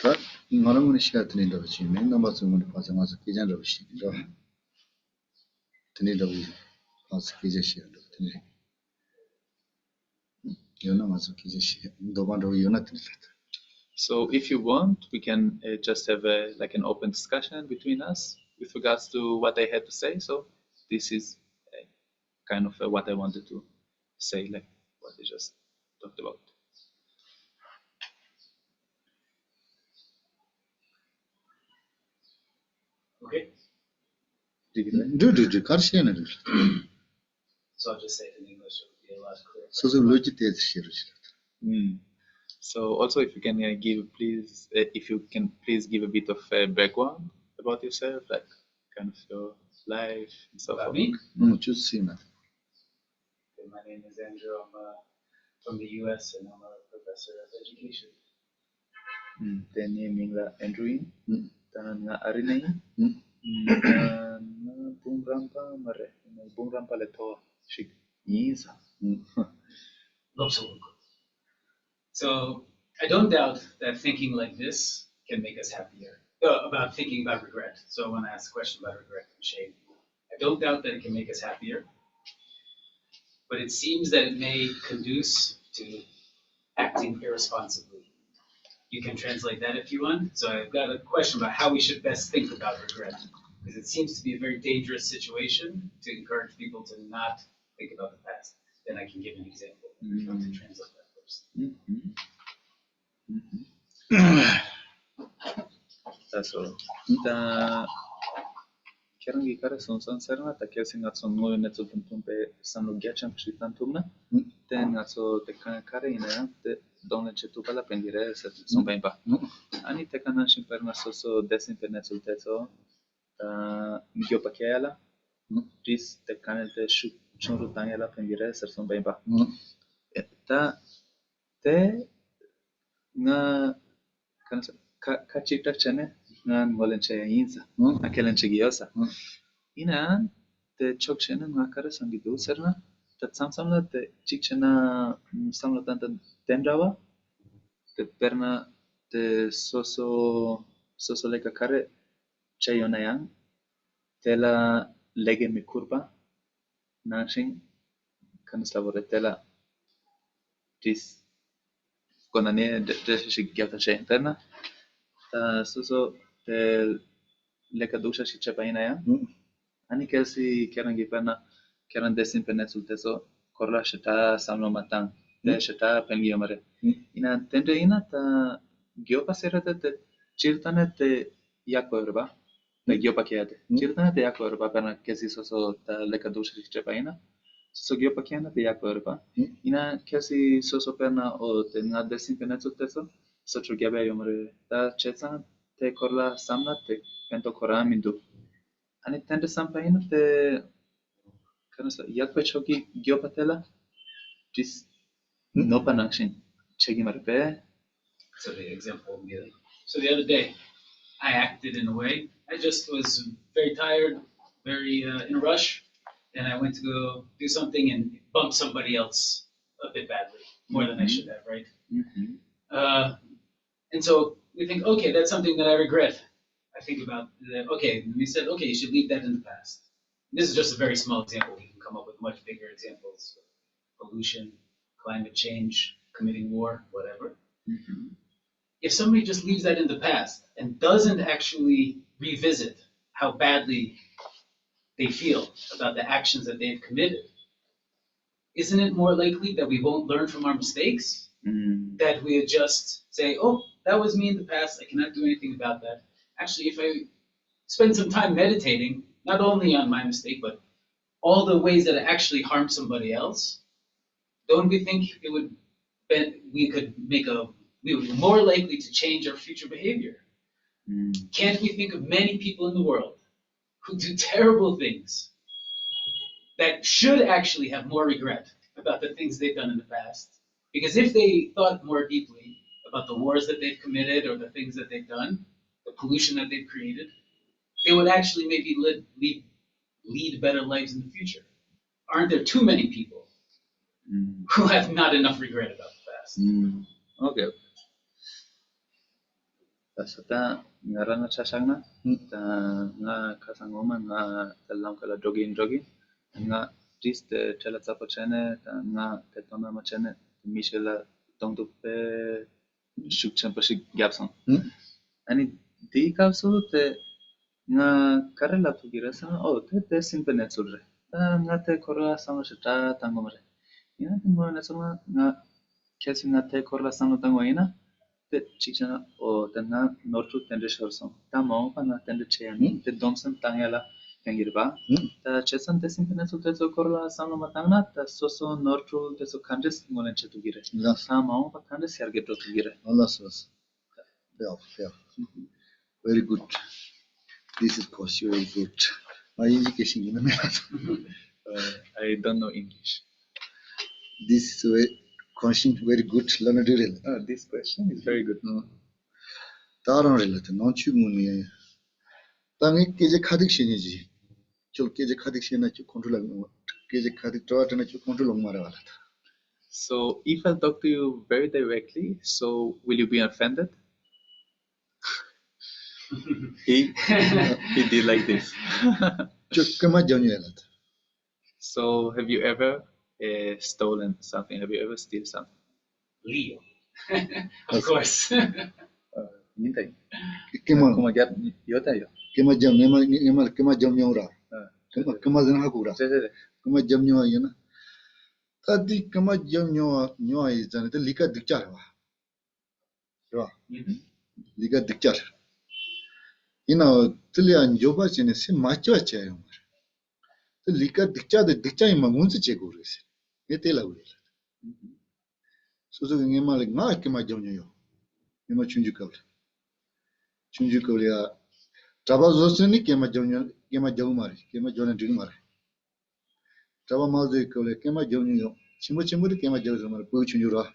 다 나라문의 시간 드린다고 지금 넘어서면 파생해서 기장으로 시키죠. 드린다고 파스 기재 시간도 드리. 연나마서 기재 시간 도반도 연나 드릴다. So if you want, we can just have like an open discussion between us with regards to what I had to say. So this is kind of what I wanted to say, like what I just talked about. Okay. Do karşıyana do. So I'll just say it in English, it would be a lot clearer. Sözü loji tez şirişler. So also, if you can please give a bit of background about yourself, like kind of your life and so About forth. me? Just see that. Okay, my name is Andrew. I'm from the U.S. and I'm a professor of education. Then naming la Andrew, then Arinay, Bumrampa Mare, Bumrampa Leto Shik Yinsa. So I don't doubt that thinking like this can make us happier. About thinking about regret. So I want to ask a question about regret and shame. I don't doubt that it can make us happier, but it seems that it may conduce to acting irresponsibly. You can translate that if you want. So I've got a question about how we should best think about regret, because it seems to be a very dangerous situation to encourage people to not think about the past. Then I can give an example. You want to translate that first. So, Kerangi kare son serna ta kelsi ngatso noyo netso tuntumpe sanlo gyacham chitantumna ten ngatso te kare ina te donne chetu pala pendire se son ben pa ani te kanan shimperna so desinternet sul tezo gyo pakiala dis te kanen te chunru tanyala pendire se son ben pa ta te nga kanasa kachita chene ngan molenche insa akelenche giosa ina te chokchena ngakara sangidu serna te samsamna te chikchena samla tanta tendrawa te perna te soso leka kare chayonayang tela lege mi kurba nashin kanislavore tela dis konane de shigyata chayentena ta soso te leka dusha shichapaina ya ani kelsi kerangi perna keran desin pernet sul teso korla shita samlo matan te shita pengi amare ina tende ina ta gyopa serata te chirtane te yakorba te gyopa kiate chirtane te yakorba perna kelsi soso ta leka dusha shichapaina so gyopa kiana te yakorba ina kelsi soso perna o te na desin pernet sul teso so chogyabe yomare ta chetsan te korla samna te pento koramindu ani tende sampaino te kanasa yakpe choki gyopatela dis no panakshin chegi marpe. So the example will be like, so the other day I acted in a way, I just was very tired, very in a rush, and I went to go do something and bumped somebody else a bit badly, more than I should have, right? And so we think, okay, that's something that I regret. I think about that, okay, and we said, okay, you should leave that in the past. This is just a very small example. We can come up with much bigger examples: pollution, climate change, committing war, whatever. If somebody just leaves that in the past and doesn't actually revisit how badly they feel about the actions that they've committed, isn't it more likely that we won't learn from our mistakes that we just say, oh, that was me in the past, I cannot do anything about that. Actually, if I spend some time meditating, not only on my mistake, but all the ways that I actually harm somebody else, don't we think it would we would be more likely to change our future behavior? Can't we think of many people in the world who do terrible things that should actually have more regret about the things they've done in the past? Because if they thought more deeply about the wars that they've committed or the things that they've done, the pollution that they've created, they would actually maybe lead better lives in the future. Aren't there too many people who have not enough regret about the past? Okay. Sata ngarana chasangna ta nga kasangoma nga talam kala jogging nga just tela tsapo chene ta nga tetona ma chene michela tongdu pe shukchan pa shik gyapsan ani di kapsu te nga karela tu girasa oh te simple netsulre ta nga te korla sama shita tangomre ina te mo netsulma nga kelsi nga te korla sama tangoina te chichana o tena nortu tende sharson ta mo pa na tende cheyani te domsan tangela kengirba ta chesan te simpene su te so korla samno matangna ta soso nortu te so kandes ngonen chetu gire ta mo pa kandes yarge to gire Allah sos. Yeah. Very good. This is course very good. My education in America. I don't know English. This is question very good. Learn it real. This question is very good. 다른 relate non-chu muni. 당이 계제 카드 신이지. 저 계제 카드 신나 저 컨트롤 계제 카드 저한테는 저 컨트롤 말아 봐라. So if I talk to you very directly, so will you be offended? he did like this. 저 그만 전혀라. So have you ever stolen something? Have you ever steal something? Leo. Of course. Nintai. 그만 Como ya yotayo. 그만 점 그만 점용라. 그만 하고라. 네네네. 그만 점용이나. 다디 그만 점용 있잖아. 리가 득자라. 봐. 리가 득자. 이나 틀리안 조바지네 세 맞춰져요. 리가 득자이만 문제 제고르세. 얘텔라고. 소소 그게 말이 나 그만 점용요. 이마 춘주거리야. 잡아줬으니 그만 점용 그만 점마리. 그만 점는 dig 마리. 잡아마도 거래 그만 점용요. 침무리 그만 점을 보여 춘주라.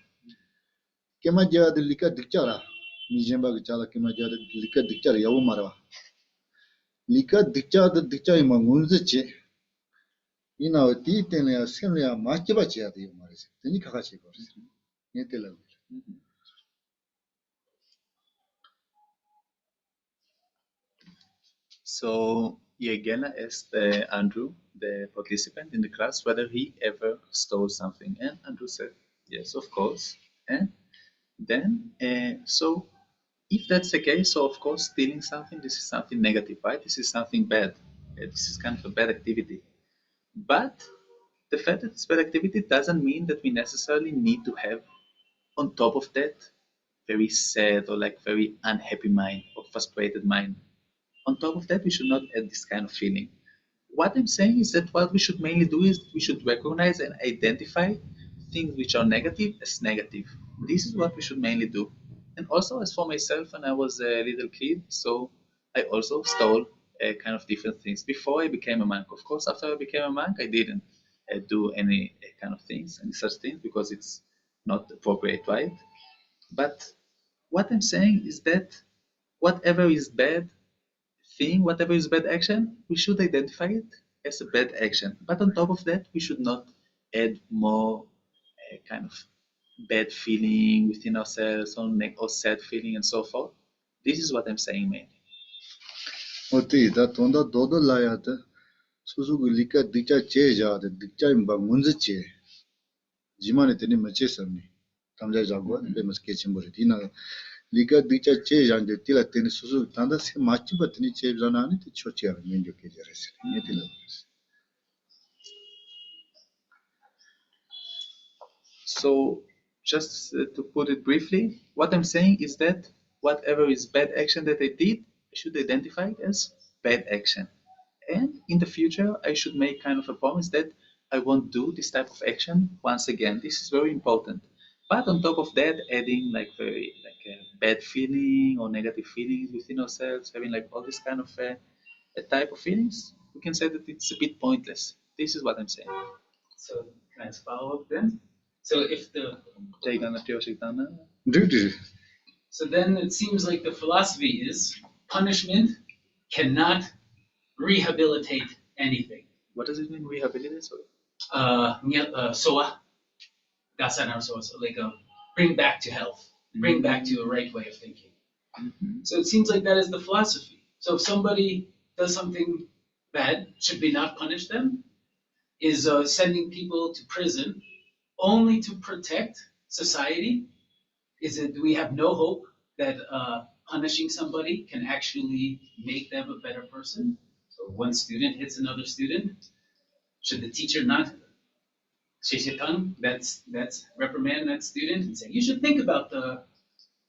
그만 자들 리가 득자라. 미젠바가 자라 그만 자들 리가 득자라 야고 말아. 리가 득자이만 문제지. 이나 뒤때는 생려야 맞지바지야 돼요 말이지. 되니 가가지 버리지. 얘텔라고. So Yegena asked Andrew, the participant in the class, whether he ever stole something, and Andrew said, "Yes, of course." And then, so if that's the case, so of course, stealing something, this is something negative, right? This is something bad. This is kind of a bad activity. But the fact that it's bad activity doesn't mean that we necessarily need to have, on top of that, very sad or like very unhappy mind or frustrated mind. On top of that, we should not add this kind of feeling. What I'm saying is that what we should mainly do is we should recognize and identify things which are negative as negative. This is what we should mainly do. And also, as for myself, when I was a little kid, so I also stole kind of different things before I became a monk. Of course, after I became a monk, I didn't do any kind of things, any such things, because it's not appropriate, right? But what I'm saying is that whatever is bad thing, whatever is bad action, we should identify it as a bad action. But on top of that, we should not add more kind of bad feeling within ourselves or sad feeling and so forth. This is what I'm saying mainly. 어때? 다 돈다 도돌라야다. 수수고 리가 득자 제자데 득자임바 문제지. 지만에 되니 맞체서니. 담자 잡고 베면서 개침버리. 디나 리가 득자 제자인데 띠라 되니 수수 단다 세 맞지 버티니 제자나니 초치야 민족게 저랬어. 얘들아. So just to put it briefly, what I'm saying is that whatever is bad action that I did, I should identify it as bad action. And in the future, I should make kind of a promise that I won't do this type of action once again. This is very important. But on top of that, adding like very like a bad feeling or negative feelings within ourselves, having like all this kind of a type of feelings, we can say that it's a bit pointless. This is what I'm saying. So can I follow up then? So if the so then it seems like the philosophy is punishment cannot rehabilitate anything. What does it mean, rehabilitate? Sorry. Soa, gasana soa, like bring back to health, bring back to a right way of thinking. Mm-hmm. So it seems like that is the philosophy. So if somebody does something bad, should we not punish them? Is sending people to prison only to protect society? Do we have no hope that punishing somebody can actually make them a better person? So one student hits another student, should the teacher not that's reprimand that student and say, you should think about the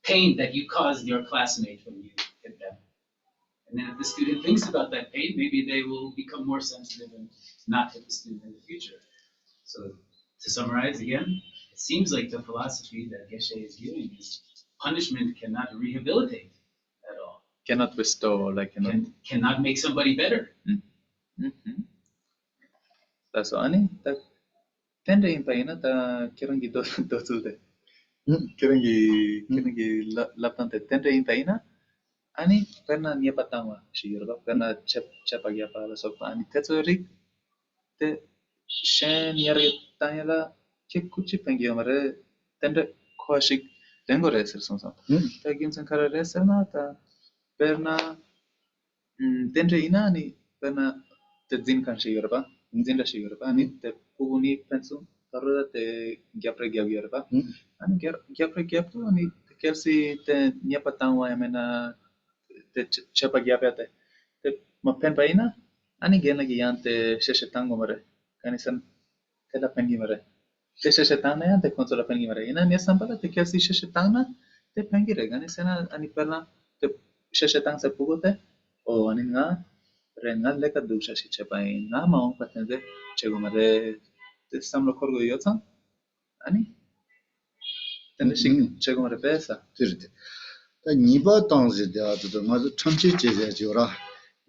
pain that you caused your classmate when you hit them. And then if the student thinks about that pain, maybe they will become more sensitive and not hit the student in the future. So to summarize again, it seems like the philosophy that Geshe is giving is punishment cannot rehabilitate at all. Cannot restore, like cannot make somebody better. Mm-hmm. That's ani tak tende impaina ta kirangi dotude. Kirangi lapante tende impaina ani karena nia patama shigirba karena chapagya para sokpa ani tetsorik te shen yari tanyala kekuchi pengiamare tende koshik tengo reser sonsa. Ta gimsen kara reser na ta perna tende ina ani perna te zin kan shigirba nzinda shigirba ani te puguni pensu tarura te gyapre gyagirba ani gyapre gyaptu ani te kelsi te nia patama yamena te chapa gyapete te mapen paina ani gena gigante sheshe tango mare kanisan te la pengi mare te sheshe tangna ya te konso la pengi mare ina nia sampala te kelsi sheshe tangna te pengi re kanisana ani perna te sheshe tang se pugote o ani nga renga leka dusha shi chapa nga maong patende chego mare te samlo korgo yotsan ani tende shik chego mare pesa tirde ta niba tangze de adu ma zo chamche cheje jora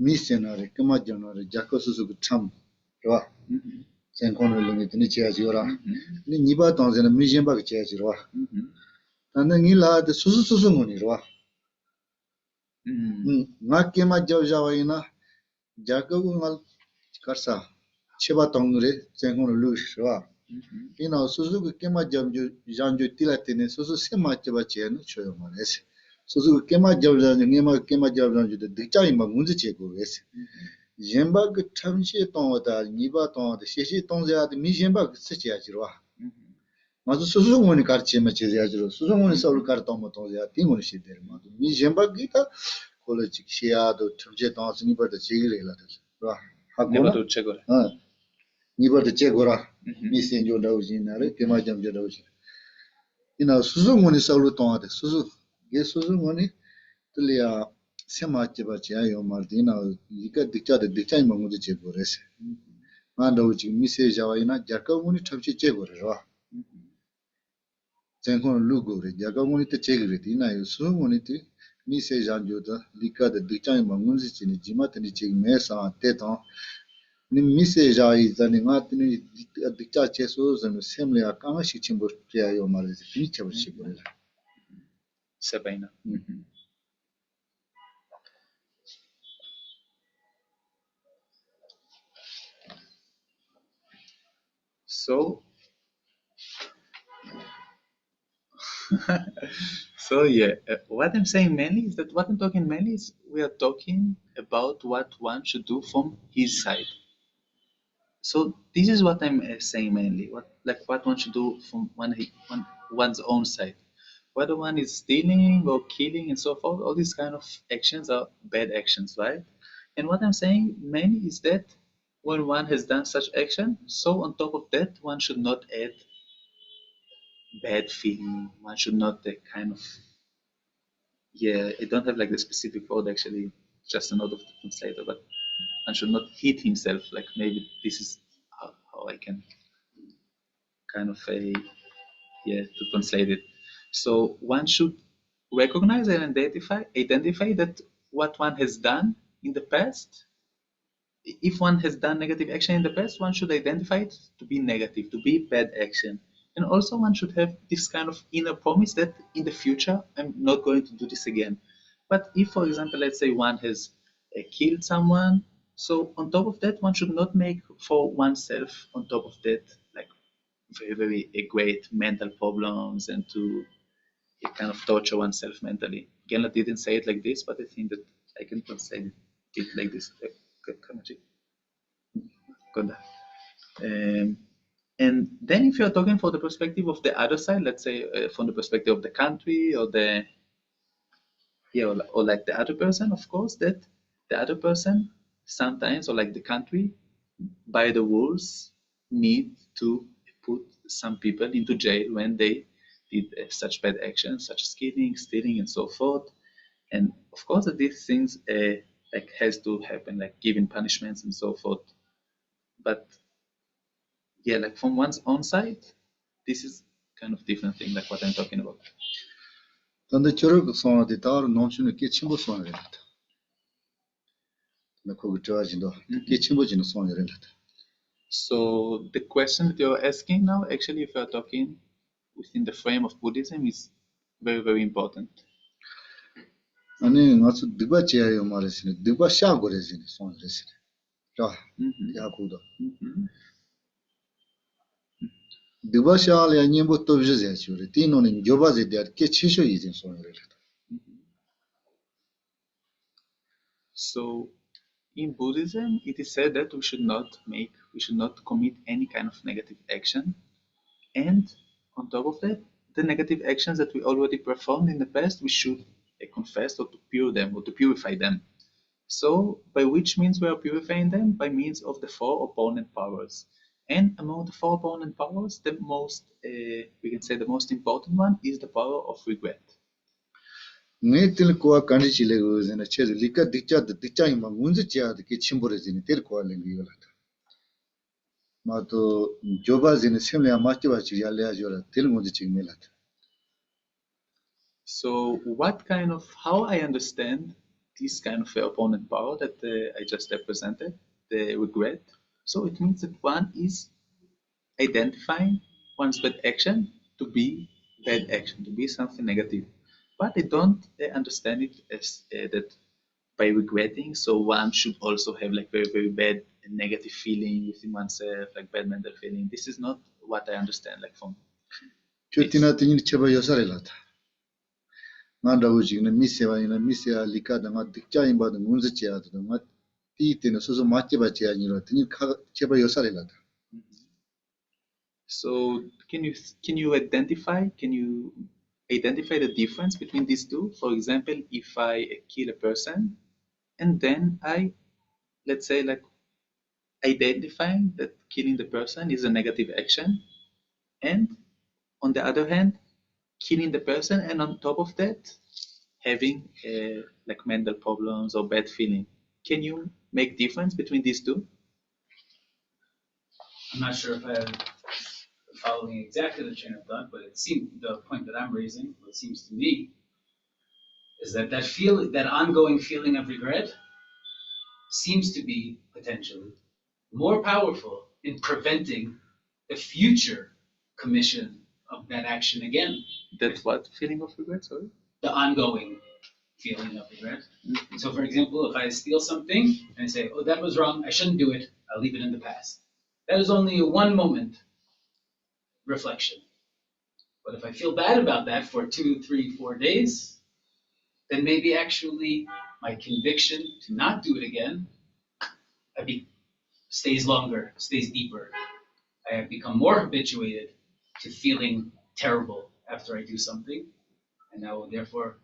mi senare kama janare jako susu ku cham ro sen kono lungi tini cheje jora ni niba tangze na mi jemba ke cheje ro ta na ni la de susu susu ngoni ro nga kema jaw jawa ina jako ku ngal karsa cheba tongre sen kono lu ro ina susu ku kema jamju janju tilatene susu sema cheba cheno choyo manes susu kema jabjan ngema kema jabjan ju de chai ma munzi che ko es jemba ge chamshi tong da niba tong de sheshi tong ja de mi jemba ge se che ajiro ma su susu ngoni kar che ma che ajiro susu ngoni sa ul kar tong ma tong ja ting ngoni she der ma mi jemba ge ta kolo chi she ya do chamje tong su ni ba de che ge la de ro ha ko niba do chegore niba de che gora mi sen jo da uji na re kema jam jo da uji ina susu ngoni sa ul tong de susu ge susu ngoni tulya sema cheba cha yo martina lika dikcha de dikcha ma mu de che bores ma do chi mi se jawa ina jaka muni thapchi che bore ro chen kon lu go re jaka muni te che gre dina yo su muni te mi se jan jo da lika de dikcha ma mu ji chi ni jima te ni che me sa te ta ni mi se ja i za ni ma te ni dikcha che so zan sem le ka ma shi chim bor ya yo ma re ni che bor shi bore sepaina So, yeah, what I'm saying mainly is that what I'm talking mainly is we are talking about what one should do from his side. So this is what I'm saying mainly, what one should do from one's own side. Whether one is stealing or killing and so forth, all these kind of actions are bad actions, right? And what I'm saying mainly is that when one has done such action, so on top of that, one should not add bad feeling. One should not kind of, I don't have like the specific word actually, just a note of the translator, but one should not hit himself. Like maybe this is how I can kind of to translate it. So one should recognize and identify that what one has done in the past. If one has done negative action in the past, one should identify it to be negative, to be bad action. And also one should have this kind of inner promise that in the future, I'm not going to do this again. But if, for example, let's say one has killed someone, so on top of that, one should not make for oneself, on top of that, like very, very great mental problems and to kind of torture oneself mentally. Genla didn't say it like this, but I think that I can translate it like this. And then if you're talking for the perspective of the other side, let's say from the perspective of the country or or like the other person, of course, that the other person sometimes, or like the country, by the rules, need to put some people into jail when they did such bad actions, such as killing, stealing, and so forth. And of course, that these things like has to happen, like giving punishments and so forth. But like from one's own side, this is kind of different thing, like what I'm talking about. Tanda choro song de tar non shunu ke chimbo song re lat. Na ko gutwa jindo ke chimbo jino song re lat. So the question that you're asking now, actually, if you're talking within the frame of Buddhism, is very, very important. Ani ngatsu diba che yo mare sine diba sha gore sine song re sine. Ja ya ko do. Diba sha le nyembo to bje ze chure tino ni joba ze de ke chisho yizin song re lat. So in Buddhism, it is said that we should not commit any kind of negative action. And on top of that, the negative actions that we already performed in the past, we should confess or to pure them or to purify them. So by which means we are purifying them? By means of the four opponent powers. And among the four opponent powers, the most, we can say the most important one is the power of regret. Nge til ko kandi chile go zena che lika dikcha ima ngunzi chia de ke chimbo re zine tel ko le ngi lat. Ma to joba zine semle amachi ba chi ya le ajora tel ngunzi chi me lat. So how I understand this kind of opponent power that I just represented, the regret. So it means that one is identifying one's bad action to be bad action, to be something negative. But I don't understand it as that by regretting, so one should also have like very, very bad and negative feeling within oneself, like bad mental feeling. This is not what I understand like from Chutina tin cheba yosare lat. Nganda uji ne misya lika da ngat dikcha imba da ngunzi chia da ngat ti tin so so machi ba chia ni ro tin cheba yosare lat. So can you identify the difference between these two? For example, if I kill a person and then let's say like identifying that killing the person is a negative action, and on the other hand, killing the person and on top of that, having like mental problems or bad feeling. Can you make difference between these two? I'm not sure if I'm following exactly the train of thought, but it seems the point that I'm raising, what seems to me, is that ongoing feeling of regret seems to be potentially more powerful in preventing the future commission of that action again. That's what feeling of regret, sorry? The ongoing feeling of regret. Mm-hmm. So for example, if I steal something and I say, oh, that was wrong, I shouldn't do it, I'll leave it in the past. That is only a one moment reflection. But if I feel bad about that for 2, 3, 4 days, then maybe actually my conviction to not do it again stays longer, stays deeper. I have become more habituated to feeling terrible after I do something, and I will therefore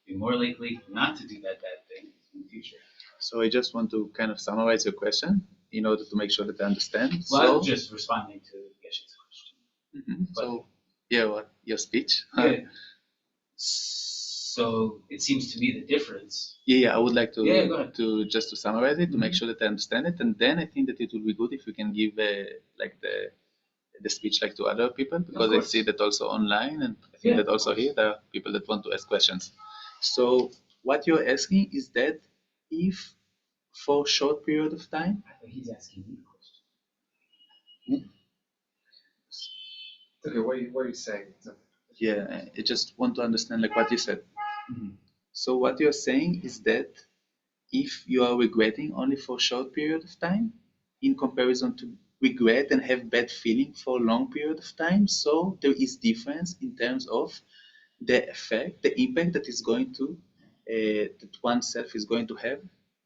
be more likely not to do that bad thing in the future. So I just want to kind of summarize your question in order to make sure that I understand. Well, I'm just responding to Geshe's question. Mm-hmm. So Yeah, what? Your speech? Yeah. So it seems to me the difference. Yeah, I would like Yeah, go ahead. to just to summarize it, to make Mhm. sure that I understand it, and then I think that it will be good if we can give like the speech like to other people, because I course. see that also online, and I think Yeah, that also here there are people that want to ask questions. So what you're asking is that if for a short period of time, I think he's asking me a question. Okay, what are you saying? yeah, I just want to understand like what you said. Mhm. So what you're saying is that if you are regretting only for a short period of time, in comparison to regret and have bad feeling for a long period of time, so there is difference in terms of the effect, the impact that is going to that oneself is going to have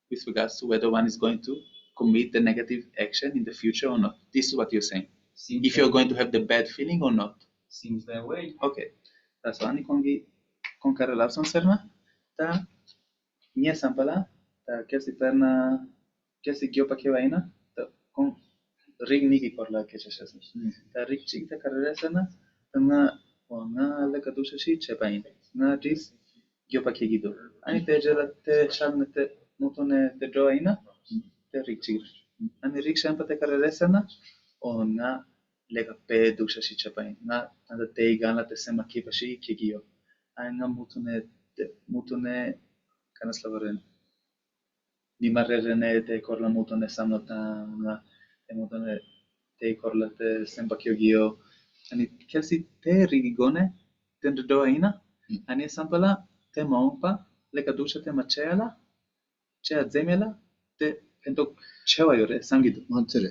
with regards to whether one is going to commit the negative action in the future or not. This is what you're saying. Seems If that you're going way. to have the bad feeling or not. Seems that way. Okay. That's one con care lapson serna. Ta nia sampala ta kersi perna kersi gyopa kevaina ta con rig niki korla kechashas. Ta rig chik ta karresana ta nga la kadusha shi chepain. Na ris gyopa kegido. Ani te jela te shalne te mutone te joaina te rig chik. Ani rig shampa te karresana o nga lega pe dusha shi chepain. Na anda te igana te sema kipa shi kegio. Ai nga mutune kanas lavaren. Ni marrerene te korla mutune samnota nga te mutune te korla te sempa kegio. Ani kelsi te rigigone ten do aina. Ani sampala te maumpa le kadusha te machela che zemela te ento chewa yore sangido. 맞지.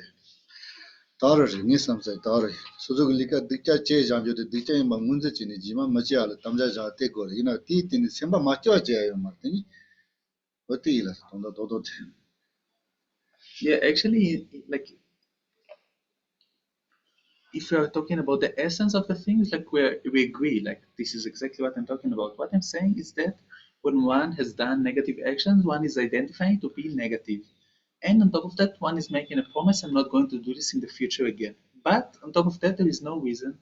다르지 니 삼세 다르. 수족리가 득자 제장조도 득자에 막 문제 지니지만 맞지알 담자자 때고 이나 띠띠니 semba 맞죠 제요 말더니 어디라 돈도 도도 Yeah, actually, like if we are talking about the essence of the things, like we agree, like this is exactly what I'm talking about. What I'm saying is that when one has done negative actions, one is identifying to be negative. And on top of that, one is making a promise, I'm not going to do this in the future again. But on top of that, there is no reason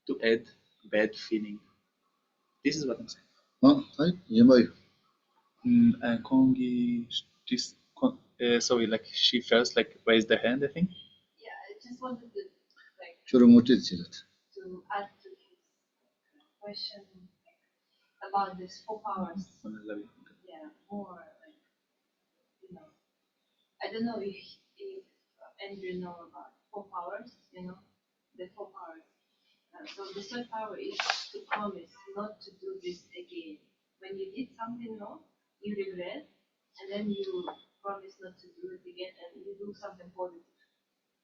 to add bad feeling. This is what I'm saying. 아이 예마요. And Kongi, sorry, like she first like raised her hand, I think. Yeah, I just wanted to like 주로 못했지. to add to his question about this 4 powers. Yeah, more like I don't know if Andrew know about 4 powers. The 4 powers. So the third power is to promise not to do this again. When you did something wrong, you regret, and then you promise not to do it again, and you do something positive.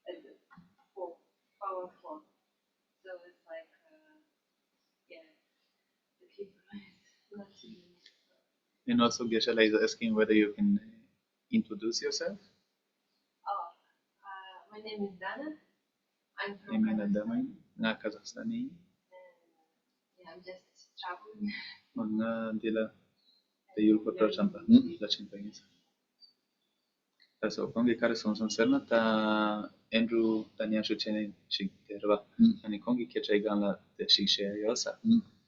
And the power 4. So it's like, yeah, the key promise not to do it. And also, Geshe is asking whether you can introduce yourself. Oh, my name is Dana. I'm from Emina Kazakhstan. damai nga Kazakhstani, And yeah, I'm just traveling. nga dila te yulko trochampa la chimpagis. So kongi kare son serna ta Andrew tanya shuchene shikterva. Ani kongi kecha igala te shishe yosa.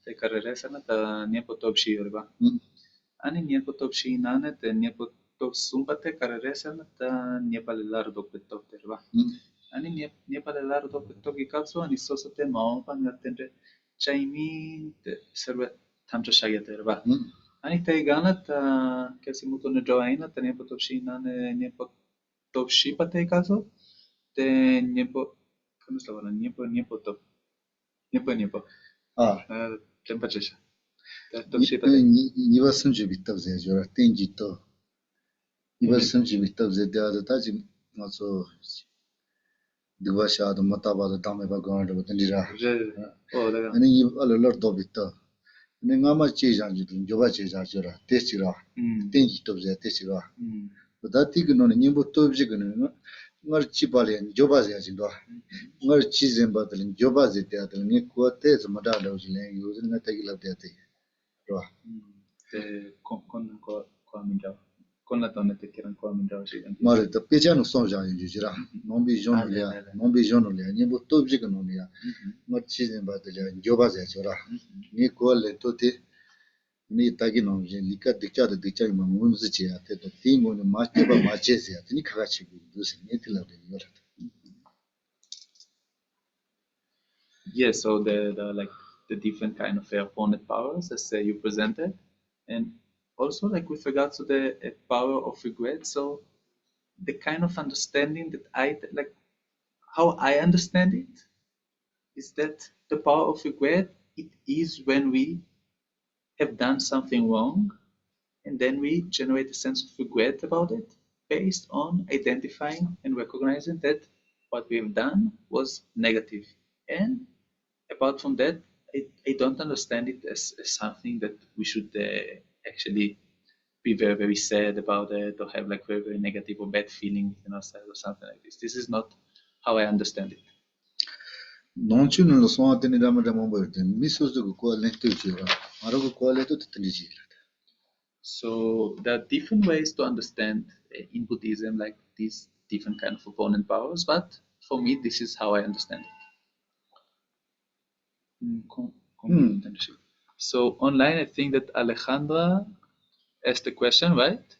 Te kare resana ta niepo top shi yorba. Ani niepo top shi nane te niepo top sumpate kare resana ta niepa lelar dok top terva. Ani niepa lelar dok ikatsu ani soso te maompa ngatendre chaimi te serve tamcha shageterva. Ani te igana ta kasi muto ne joaina ta niepo top shi nane niepo top shi pate ikatsu te niepo ¿cómo se llama? Niepo top. Niepo. 아, Tempachesha. Top shi pate. 이와 선주 비탑제 저라 땡지도 이와 선주 비탑제 대하다 다지 맞어 디와샤도 마타바도 담에바 거는데 된디라 Oh, daga. 아니 이 알러도 비타 내가 마 제장지도 저바 제자저라 테스라 땡지도제 테스라 다티그노는 님부 토브지그는 ngar chibale jobaze ajindo ngar chizen badalin jobaze te adalin ni ko te zmada lo jile yuzin na tagila te te ro Con amiga. Con la tonne te kiran ko min daw shi. Mare the Pijan song Jan Jira, non be Jonia, non be Jonolia, Nibo Tobjiganonia, not cheating by the Joba Zora. Nicole Tote, Ni Tagino, Lika Dicha, the Dicha, Munzici, the thing on the Macheba Machesi, Nikachi, Nitila. Yes, so the like the different kind of opponent powers as you presented, and also like with regards to the power of regret. So the kind of understanding that I like, how I understand it, is that the power of regret, it is when we have done something wrong, and then we generate a sense of regret about it based on identifying and recognizing that what we have done was negative. And apart from that, I don't understand it as something that we should actually be very, very sad about it or have like very, very negative or bad feeling within ourselves or something like this. This is not how I understand it. Non ci non lo so, a tenere a Mamberton, Missus the Quality, Arago Quality to Trinity. So there are different ways to understand in Buddhism, like these different kind of opponent powers, but for me, this is how I understand it. So online, I think that Alejandra asked the question, right?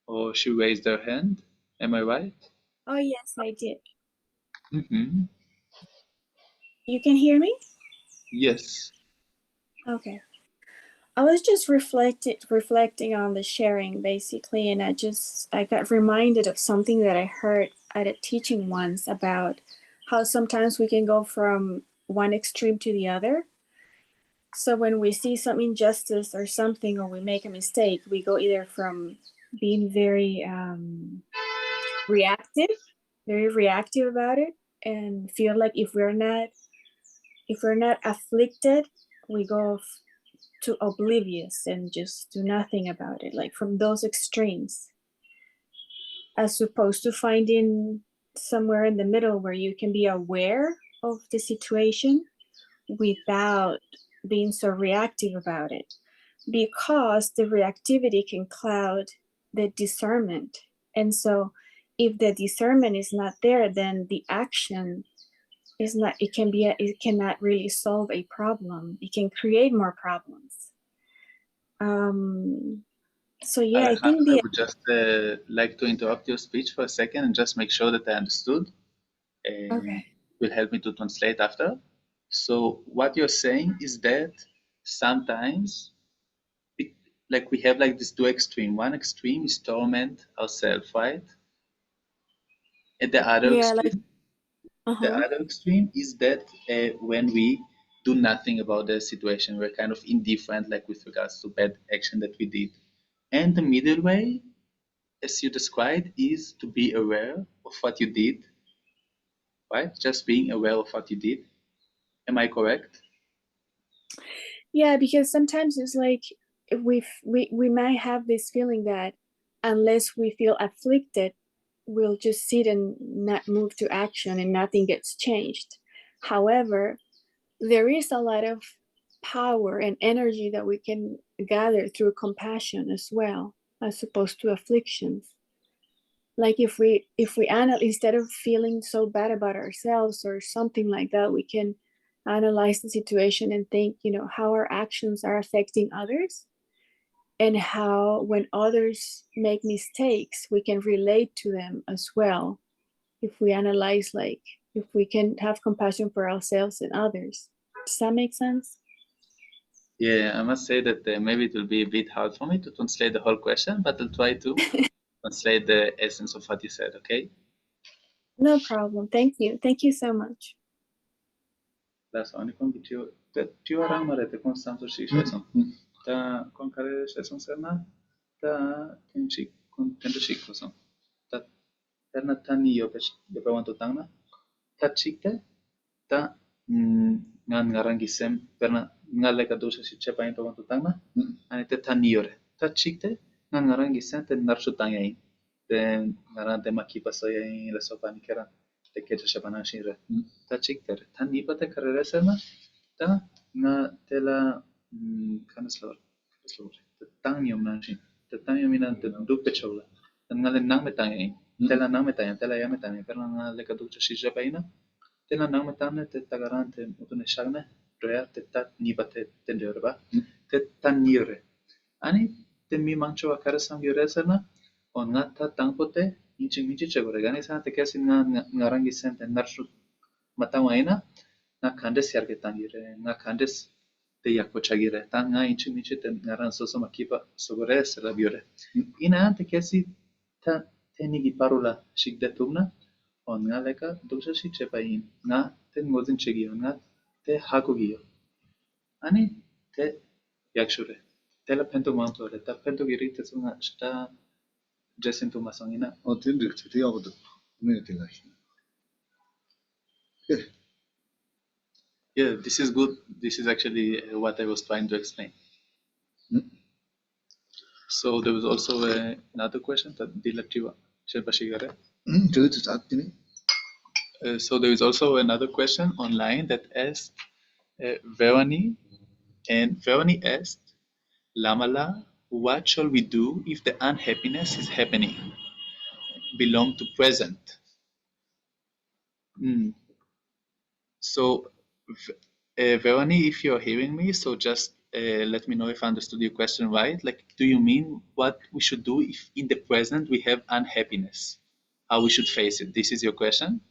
Or she raised her hand. Am I right? Oh, yes, I did. Mm-hmm. You can hear me? Yes. Okay. I was just reflecting on the sharing basically, and I got reminded of something that I heard at a teaching once about how sometimes we can go from one extreme to the other. So when we see some injustice or something, or we make a mistake, we go either from being very reactive about it, and feel like if we're not afflicted, we go to oblivious and just do nothing about it, like from those extremes, as opposed to finding somewhere in the middle where you can be aware of the situation without being so reactive about it, because the reactivity can cloud the discernment. And so if the discernment is not there, then the action is not, it cannot really solve a problem. It can create more problems. So yeah, Alejandra, I think I would just like to interrupt your speech for a second and just make sure that I understood. okay. Will help me to translate after. So what you're saying is that sometimes like we have like these two extremes. One extreme is torment ourselves, right? And the other Yeah, like extreme, the other extreme is that when we do nothing about the situation, we're kind of indifferent, like with regards to bad action that we did. And the middle way, as you described, is to be aware of what you did, right? Just being aware of what you did. Am I correct? yeah, because sometimes it's like we might have this feeling that unless we feel afflicted, we'll just sit and not move to action and nothing gets changed. However, there is a lot of power and energy that we can gather through compassion as well, as opposed to afflictions. Like if we instead of feeling so bad about ourselves or something like that, we can analyze the situation and think, how our actions are affecting others, and how when others make mistakes, we can relate to them as well. If we analyze, like, if we can have compassion for ourselves and others. Does that make sense? Yeah, I must say that maybe it will be a bit hard for me to translate the whole question, but I'll try to translate the essence of what you said, okay? No problem. Thank you. Thank you so much. Las oni con tio arang marete con santo shi sheson. Ta con kare sheson serna ta tenchi con tento shi koson. Ta terna tani yo pe wanto tangna. Ta chikte ta ngan ngarangisem perna ngale ka dosha shi chepa in pe wanto tangna. Ani te tani yore. Ta chikte ngan ngarangisem te narshu tangai. Te ngaran te makipa soya in la sopa ni keran. Te kecha shepanan shinre. Ta chikter. Ta nipa te karere serna. Ta nga te la kanas lor. Te tang yom nan shin. Tetang yung mina duk pechola. Ngale nang metang tela nang metang tela ya metang pero ngale ka duk chishija paina. Tela nang metang te tagaran te utune shagne. Rea te tat niba te tenderba. Te tanire. Ani te mi mancho akara sang yuresana. On nga ta tangpote inchi chegore gani sa te kasi ngarangi sente narshu matawaina nga kandes yarge tangire nga kandes te yakpo chagire ta nga inchi te ngaran soso makipa sogore sela biore ina te kasi ta te nigi parula shigde tumna on nga leka dosha shi chepa in nga te ngozin chegio nga te hakugio ani te yakshure te la pento mantore ta pento girite sunga sta jesintu masangina 어떤데 되게 하거든. 네, 되게. yeah, this is good. This is actually what I was trying to explain. So there was also another question that Dilativa Shepashigare. 저것도 작더니. So there is also another question online that asked Verani, and Verani asked, Lamala, what shall we do if the unhappiness is happening? Belong to present. So, Verani, if you're hearing me, so just let me know if I understood your question right. Like, do you mean what we should do if in the present we have unhappiness? How we should face it? This is your question?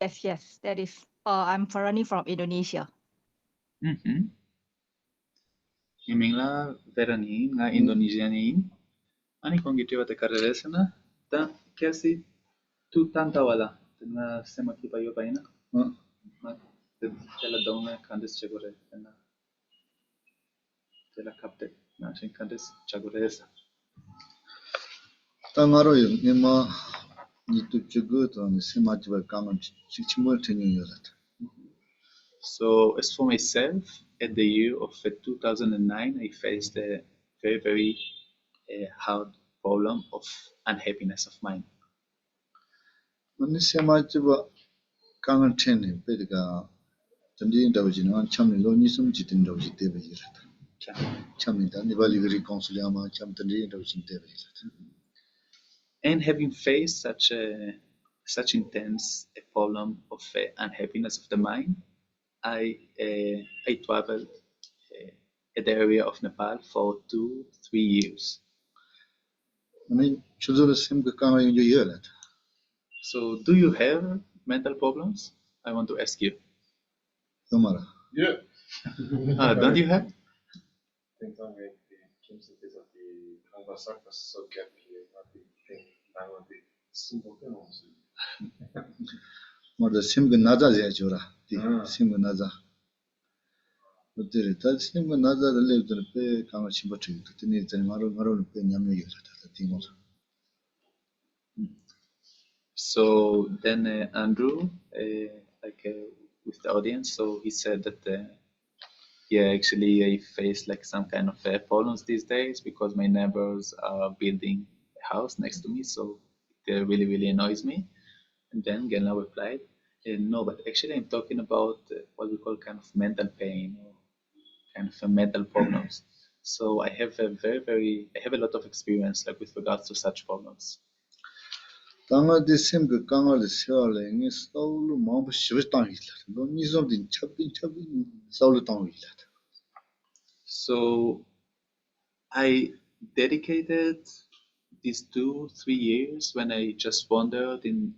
Yes, that is. I'm Farani from Indonesia. Yung la Verani nga Indonesianin, ani kung gitiwa te kareresana, ta kasi tu tanta wala, na sema kipayo pa ina. Tela daw na kandes chagore, na tela kapte, na sing kandes chagoresa. 땅아로 이마 이또 저거도 안 세마지발 까만 직침을 되는 여자다. So as for myself, at the year of 2009, I faced a very, very hard problem of unhappiness of mind. 언니 세마지바 까만 텐네 베드가 던진다고 지는 참이 로니숨 지든다고 지대베이라다. 참이다 니발이 리콘실리아마 참 던진다고 지대베이라다. And having faced such intense problem of unhappiness of the mind, I traveled at the area of Nepal for 2-3 years. 아니 주저를 샘그 까만 이제 이해라다. So do you have mental problems? I want to ask you. 엄마라. Yeah. Don't you have? Então é que quem se fez aqui conversar com só que aqui tem nada de simbolismo não sei. 뭐다 샘그 나자제 줘라. 샘그 나자. 어때래? 다 샘그 나자를 내들 빼 까만 심버트. 그때는 이제 마로 빼 냠녀 이라다. 티모. So then Andrew, with the audience, so he said that yeah, actually I face like some kind of problems these days because my neighbors are building a house next to me, so it really, really annoys me. And then Genla replied, no, but actually I'm talking about what we call kind of mental pain or kind of mental problems. So I have I have a lot of experience like with regards to such problems. 당아디 샘그 강아리 세월에 이 서울로 마음 쉬을 땅이라. 너 니좀din 찹빈 서울 땅이라. So I dedicated these 2-3 years when I just wandered in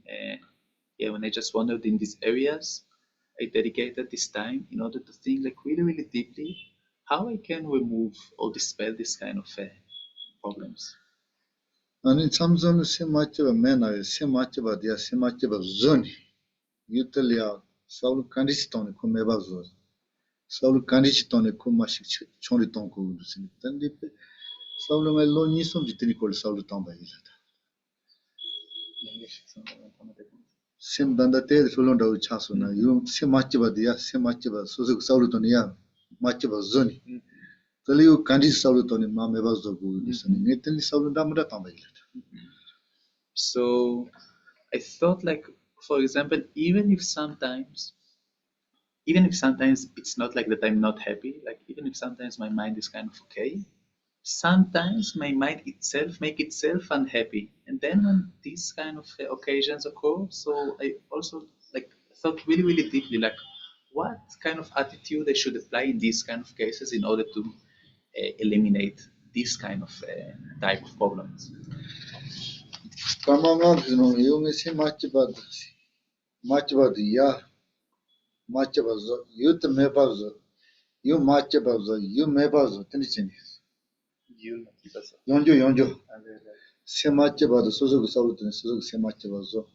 these areas. I dedicated this time in order to think like really, really deeply how I can remove or dispel this kind of problems. 아니 참선은 세마치바 맨날 세마치바 디아 세마치바 존이 유틀리아 서울 간디스톤에 코메바조 서울 간디스톤에 코마식 총리 동고 무슨 단디 서울에 로니 좀 지트니 콜 서울 땅바이라다 셈단다 때 솔론다고 차소나 요 세마치바 디아 세마치바 소속 서울 돈이야 마치바 존이 그리고 간디스 서울 돈이 마메바조 고르스니 네틀리 서울 담다 땅바이라다. So I thought like, for example, even if sometimes even if sometimes it's not like that I'm not happy, like even if sometimes my mind is kind of okay, sometimes my mind itself make itself unhappy. And then when these kind of occasions occur, so I also like thought really, really deeply, like what kind of attitude I should apply in these kind of cases in order to eliminate this kind of type of problems. Kamanga, you see much about ya, much about you to me about you much about you me about tension. Yonjo. Se much about the Suzu Salut and Suzu se much about so.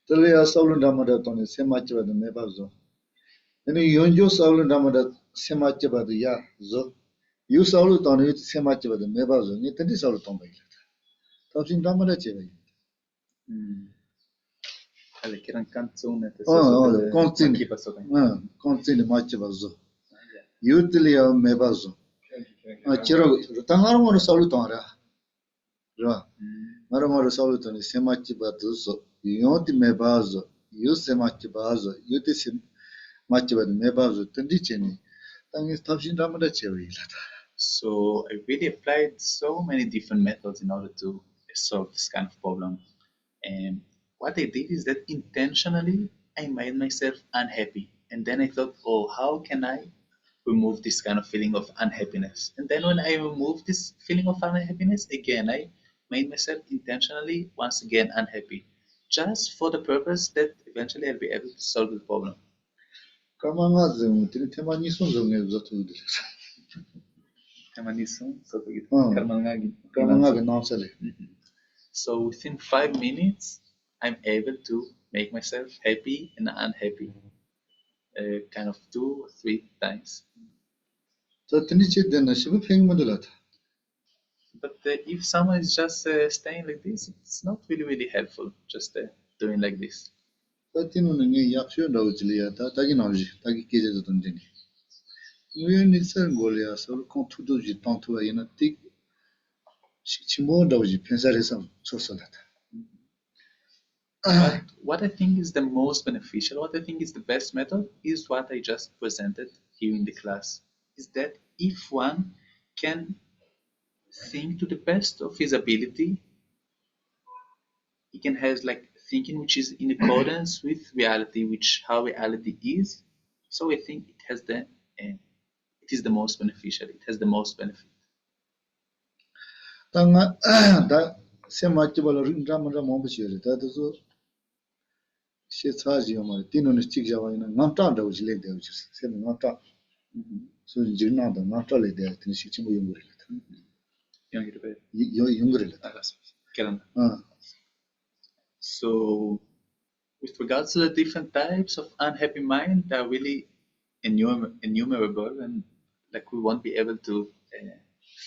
Tell ya Saul and Damadaton se much about the Mebazo. Then Yonjo Saul and Damada se much about the ya zo. You salut on it se much about the Mebazo, and it is all tomb. Touching Damadache. Continue much about so. Usually a Mebazo. A Chiro, Tangaramor Salutonra. Maramor Saluton is se much about so. You want the Mebazo, you se much bazo, you tis much about the Mebazo, Tendicheni. Tang is touching Damadache. So I really applied so many different methods in order to solve this kind of problem. And what I did is that intentionally I made myself unhappy. And then I thought, oh, how can I remove this kind of feeling of unhappiness? And then when I removed this feeling of unhappiness, again, I made myself intentionally once again unhappy, just for the purpose that eventually I'll be able to solve the problem. Kamangazum, Timanisum, So within 5 minutes, I'm able to make myself happy and unhappy, kind of 2 or 3 times. So Tinichi then a shiver paying modulat. But if someone is just staying like this, it's not really, really helpful just doing like this. Tatinuni Yakshu Dojilia, Taginoji, Tagi Kids on Jenny. We need certain Golia, so come to do you don't to a in a thick Chimo Doji, Pensarism, so that. But what I think is the most beneficial, what I think is the best method, is what I just presented here in the class. Is that if one can think to the best of his ability, he can have like thinking which is in accordance with reality, which how reality is. So I think it has it is the most beneficial. It has the most benefit. Tanga that same much about Ramada Mombashir, that is all. Shit's Hazioma, Tino Stick Java in a Nanta Doji late there, which is sending Nanta. So you're not the Nanta late there, Tinishimo younger. So with regards to the different types of unhappy mind, they are really innumerable, and like we won't be able to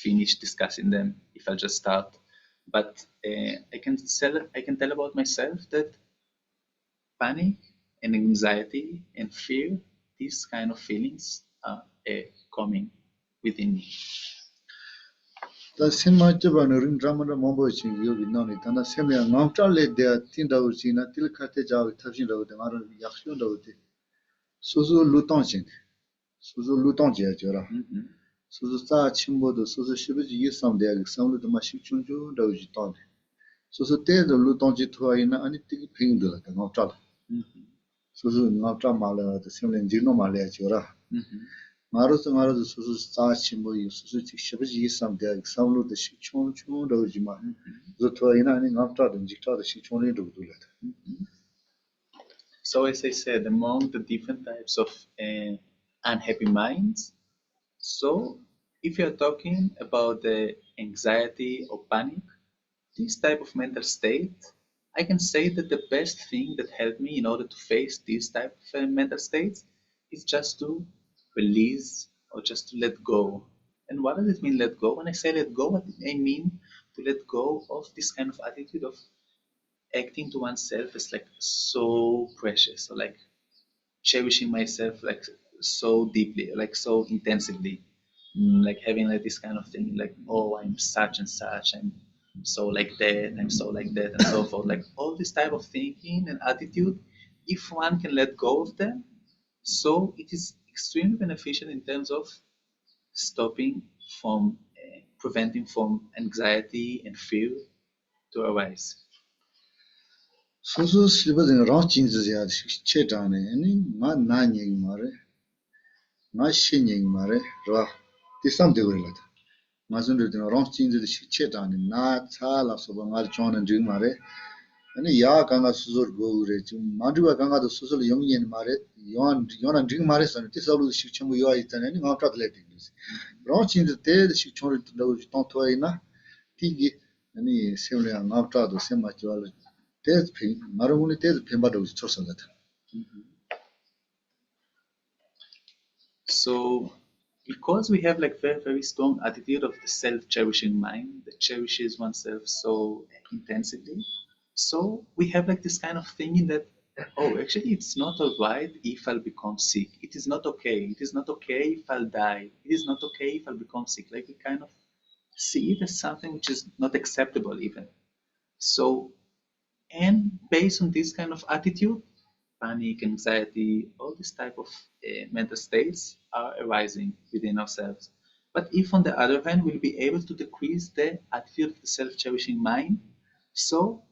finish discussing them if I just start. But I can tell about myself that panic and anxiety and fear, these kind of feelings are coming within me. The same much about Ramada Mombochi, you will know it, and the same Nanta late there, Tindauchina, Tilkate touching out the Mara Yakshu Dote. Suzu Lutonjin, Suzu Lutonjera. Suzu Sa Chimbo, the Suzu Shibuji, some day, some of the Mashichunju, Doji Ton. Suzu Te, the Lutonji Tuaina, and it ping the Nota. Suzu Nota Mala, the same Gino Malaya Jura. Maros and Maros, Suzu Sa Chimbo, Suzu Shibuji, some day, some of the Shichunju, Dojima. The Tuaina and Nota, and Jita, the Shichuni do that. So as I said, among the different types of unhappy minds, so if you're talking about the anxiety or panic, this type of mental state, I can say that the best thing that helped me in order to face this type of mental states is just to release or just to let go. And what does it mean, let go? When I say let go, what I mean to let go of this kind of attitude of acting to oneself as like so precious, or like cherishing myself like so deeply, like so intensively. Like having like this kind of thing, like, oh, I'm such and such, I'm so like that, I'm so like that, and so forth. Like all this type of thinking and attitude, if one can let go of them, So it is extremely beneficial in terms of stopping from, preventing from anxiety and fear to arise. 소소 실버든 랑진즈야 체자네 아니 마 나니 말에 마 신이 말에 라 디삼데 그래라다 마존르든 랑진즈의 체자네 나 차라서 방알 존은 지 말에 아니 야 강가 수술 고그래 좀 마두가 강가도 수술 영년 말에 요한 지 말에서 디사로 식청부 요아 있잖아요 아니 마프라들레 딩스 랑진즈 때 식청을 또 통토이나 티기 아니 세울이야 마프라도 세마치와를 마루군이 때도 뱀바도 쳤었다. So, because we have like very, very strong attitude of the self-cherishing mind that cherishes oneself so intensively, so we have like this kind of thinking that, oh, actually it's not alright if I'll become sick. It is not okay. It is not okay if I'll die. It is not okay if I'll become sick. Like we kind of see it as something which is not acceptable even. So, and based on this kind of attitude, panic, anxiety, all this type of mental states are arising within ourselves. But if on the other hand, we'll be able to decrease the attitude of the self-cherishing mind, so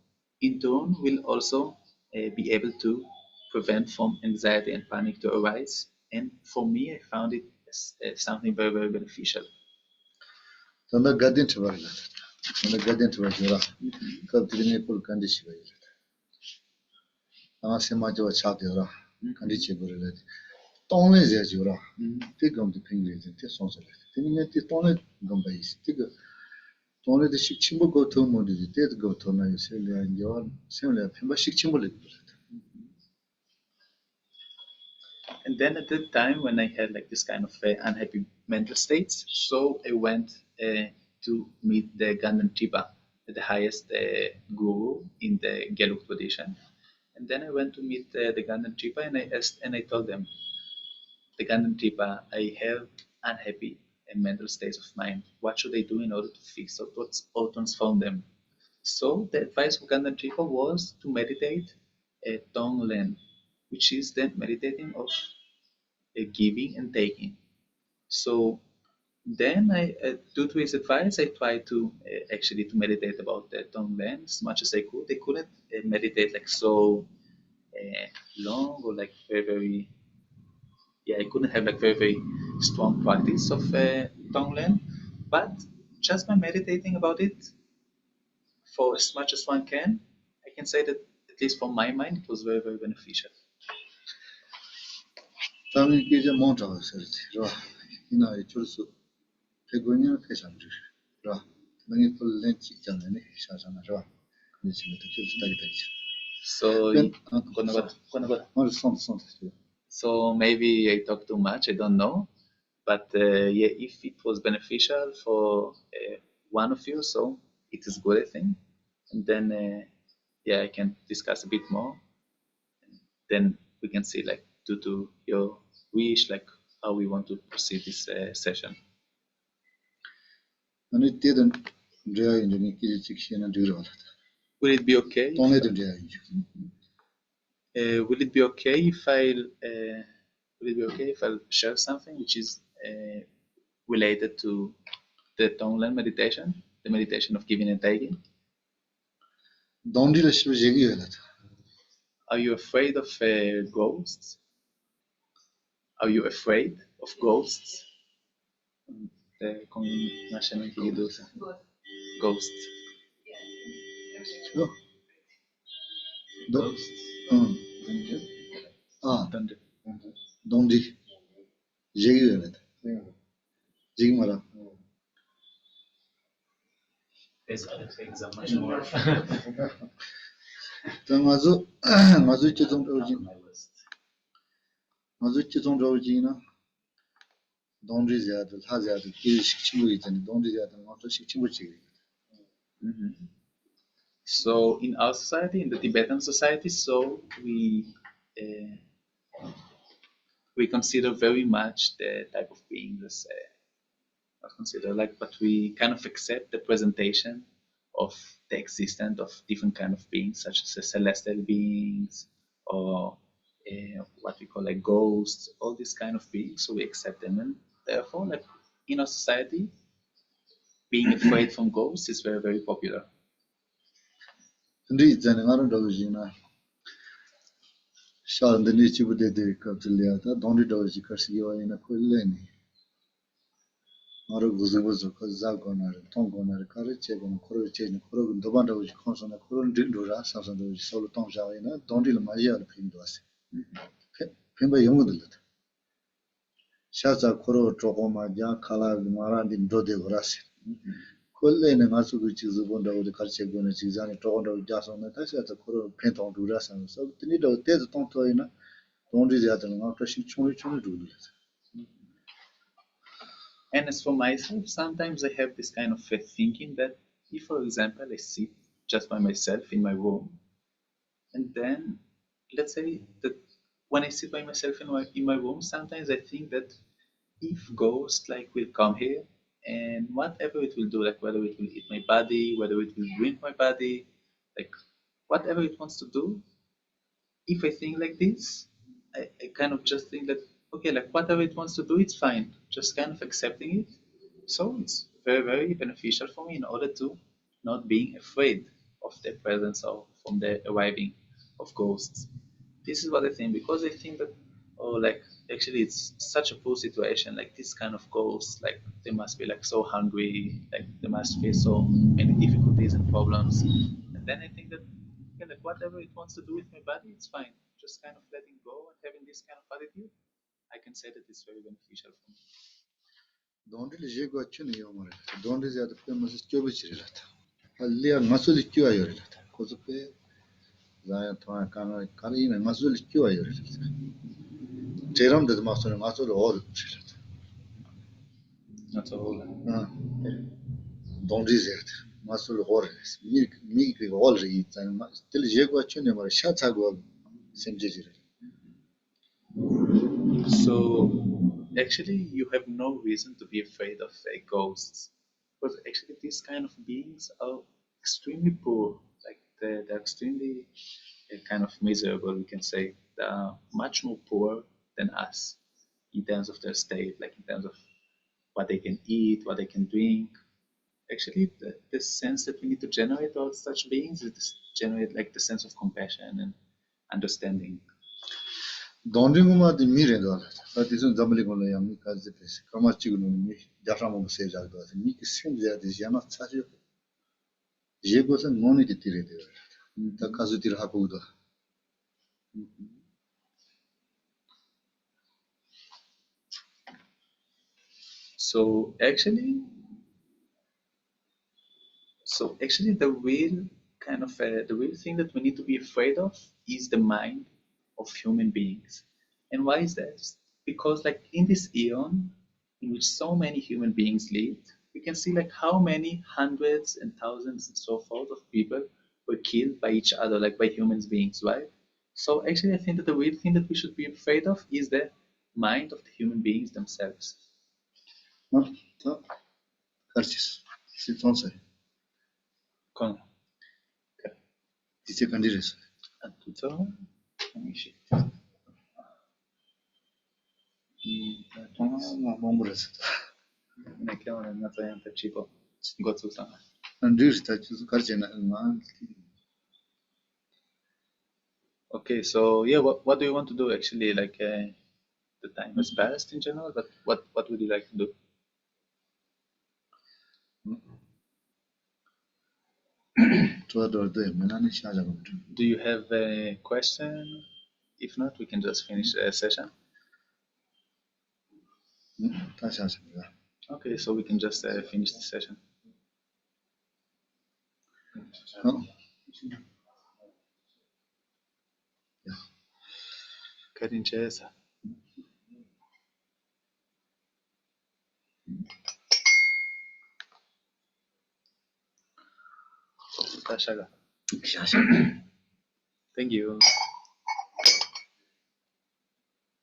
in turn, we'll also be able to prevent from anxiety and panic to arise. And for me, I found it as something very, very beneficial. Tanda gadin tawala. Tanda gadin tawala. Kaptini pul kandishi bayila. Ama sema jawa chade ora. Kandishi bayila. Tonglen zya jura. Ti gam di pingli zya ti sonsa la. Ti ne ti tonglen gam bayis. Ti ga tonglen de shik chimbo go to mo di ti go to na yse le yawan sem le pimba shik chimbo le. And then at that time, when I had like this kind of unhappy mental states, so I went to meet the Ganden Chiba, the highest guru in the Gelug tradition. And then I went to meet the Ganden Chiba, and I asked, and I told them, the Ganden Chiba, I have unhappy and mental states of mind. What should I do in order to fix or transform them? So the advice of Ganden Chiba was to meditate tonglen, which is the meditating of giving and taking. So then due to his advice, I tried to actually to meditate about the tonglen as much as I could. I couldn't meditate like so long or like very, very, yeah, I couldn't have like very, very strong practice of tonglen, but just by meditating about it for as much as one can, I can say that at least for my mind, it was very, very beneficial. Tami kije monta sarti. Ra. Ina chulsu. Pegonya pesanju. Ra. Mangi pul lenchi janane shasana ra. Nichi to chulsu tagi tagi. So maybe I talk too much, I don't know. But yeah, if it was beneficial for one of you, so it is good, I think. And then, yeah, I can discuss a bit more. And then we can see, like, due to your wish, like, how we want to proceed this session. Ani teden drea indeni kije chikshena dura. Will it be okay? Tonne den drea. Will it be okay if I'll share something which is related to the tonglen meditation, the meditation of giving and taking? Dondi la shibu jegi velat. Are you afraid of ghosts? Are you afraid of ghosts? Ghosts. Sure. Ghosts. Thunder. Dondi. Jegi velat. Jegi mara. There's other things I'm much more Mazu chizong roji. on my list. Mazu chizong roji na. Dondi ziyada, la ziyada, kiri shikchimu itani. Dondi ziyada, mazu shikchimu chigi. So in our society, in the Tibetan society, so we consider very much the type of beings as not consider like, but we kind of accept the presentation of the existence of different kind of beings, such as celestial beings or what we call like ghosts, all these kind of beings, so we accept them. And therefore, like in our society, being afraid from ghosts is very, very popular. Ndi zane ngaran dawo jina. Sha ndani chibu de kaptilia ta dondi dawo ji karsi yo ina kulle ni. Maro guzu ko za gonar tong gonar kare che gonar koro che ni koro doban dawo ji khonso na koro dindu ra sa sa dawo ji solo tong ja ina dondi le ma ya le pin do ase. Pin ba yong de la. Sha za koro chogo ma ja kala mara din do de gorase. Kulle ne ngasu gu chi zu bon dawo de karche gonar chi zani chogo dawo ja so na ta sha ta koro pin tong du ra sa so tini dawo te tong to ina dondi ja ta nga ta shi choni du de. And as for myself, sometimes I have this kind of thinking that if, for example, I sit just by myself in my room, and then let's say that when I sit by myself in my room, sometimes I think that if ghosts like will come here and whatever it will do, like whether it will eat my body, whether it will drink my body, like whatever it wants to do, if I think like this, I kind of just think that okay, like whatever it wants to do, it's fine. Just kind of accepting it. So it's very, very beneficial for me in order to not being afraid of the presence of from the arriving of ghosts. This is what I think because I think that oh like actually it's such a poor situation, like this kind of ghosts, like they must be like so hungry, like they must face so many difficulties and problems. And then I think that yeah, like whatever it wants to do with my body, it's fine. Just kind of letting go and having this kind of attitude, I can say that it's very beneficial for me. Dondi le je go chune yo mare. Dondi ja de pe mas kyo bichire la. Hallia masul kyo ayo la. Ko so pe za ya kana kali ne masul kyo ayo la. Teram de masul or bichire la. Not all. Dondi zert. Masul or mi ki all ri tan til je go chune mare sha cha go semje jire. So actually, you have no reason to be afraid of ghosts, because actually these kind of beings are extremely poor. Like they're extremely kind of miserable. We can say they are much more poor than us in terms of their state, like in terms of what they can eat, what they can drink. Actually, the sense that we need to generate all such beings is to generate like the sense of compassion and understanding. Dondi ma de mi re do la. Ta disun zamli ko la ya mi ka ze pe. Kama chi gu mi ja sa mo se ja do. Mi ki sim ja de ja na cha je. Je go sa ngoni de tire de. Ta ka zu tir ha ko do. So actually, the real kind of the real thing that we need to be afraid of is the mind of human beings. And why is that? Because like in this eon in which so many human beings lived, we can see like how many hundreds and thousands and so forth of people were killed by each other, like by human beings, right? So actually, I think that the real thing that we should be afraid of is the mind of the human beings themselves. Ta karchis. Si ton se. Con- Dice candides. Tutto? Let me see. Ma bombres. Nekliamo na to jem chico. Gocu sama. Andir ta chu karchena ma. Okay, so yeah, what do you want to do actually? Like the time has passed in general, but what would you like to do? Do you have a question? If not, we can just finish the session. Okay, so we can just finish the session. Carinchesa. Tashaga. Thank you.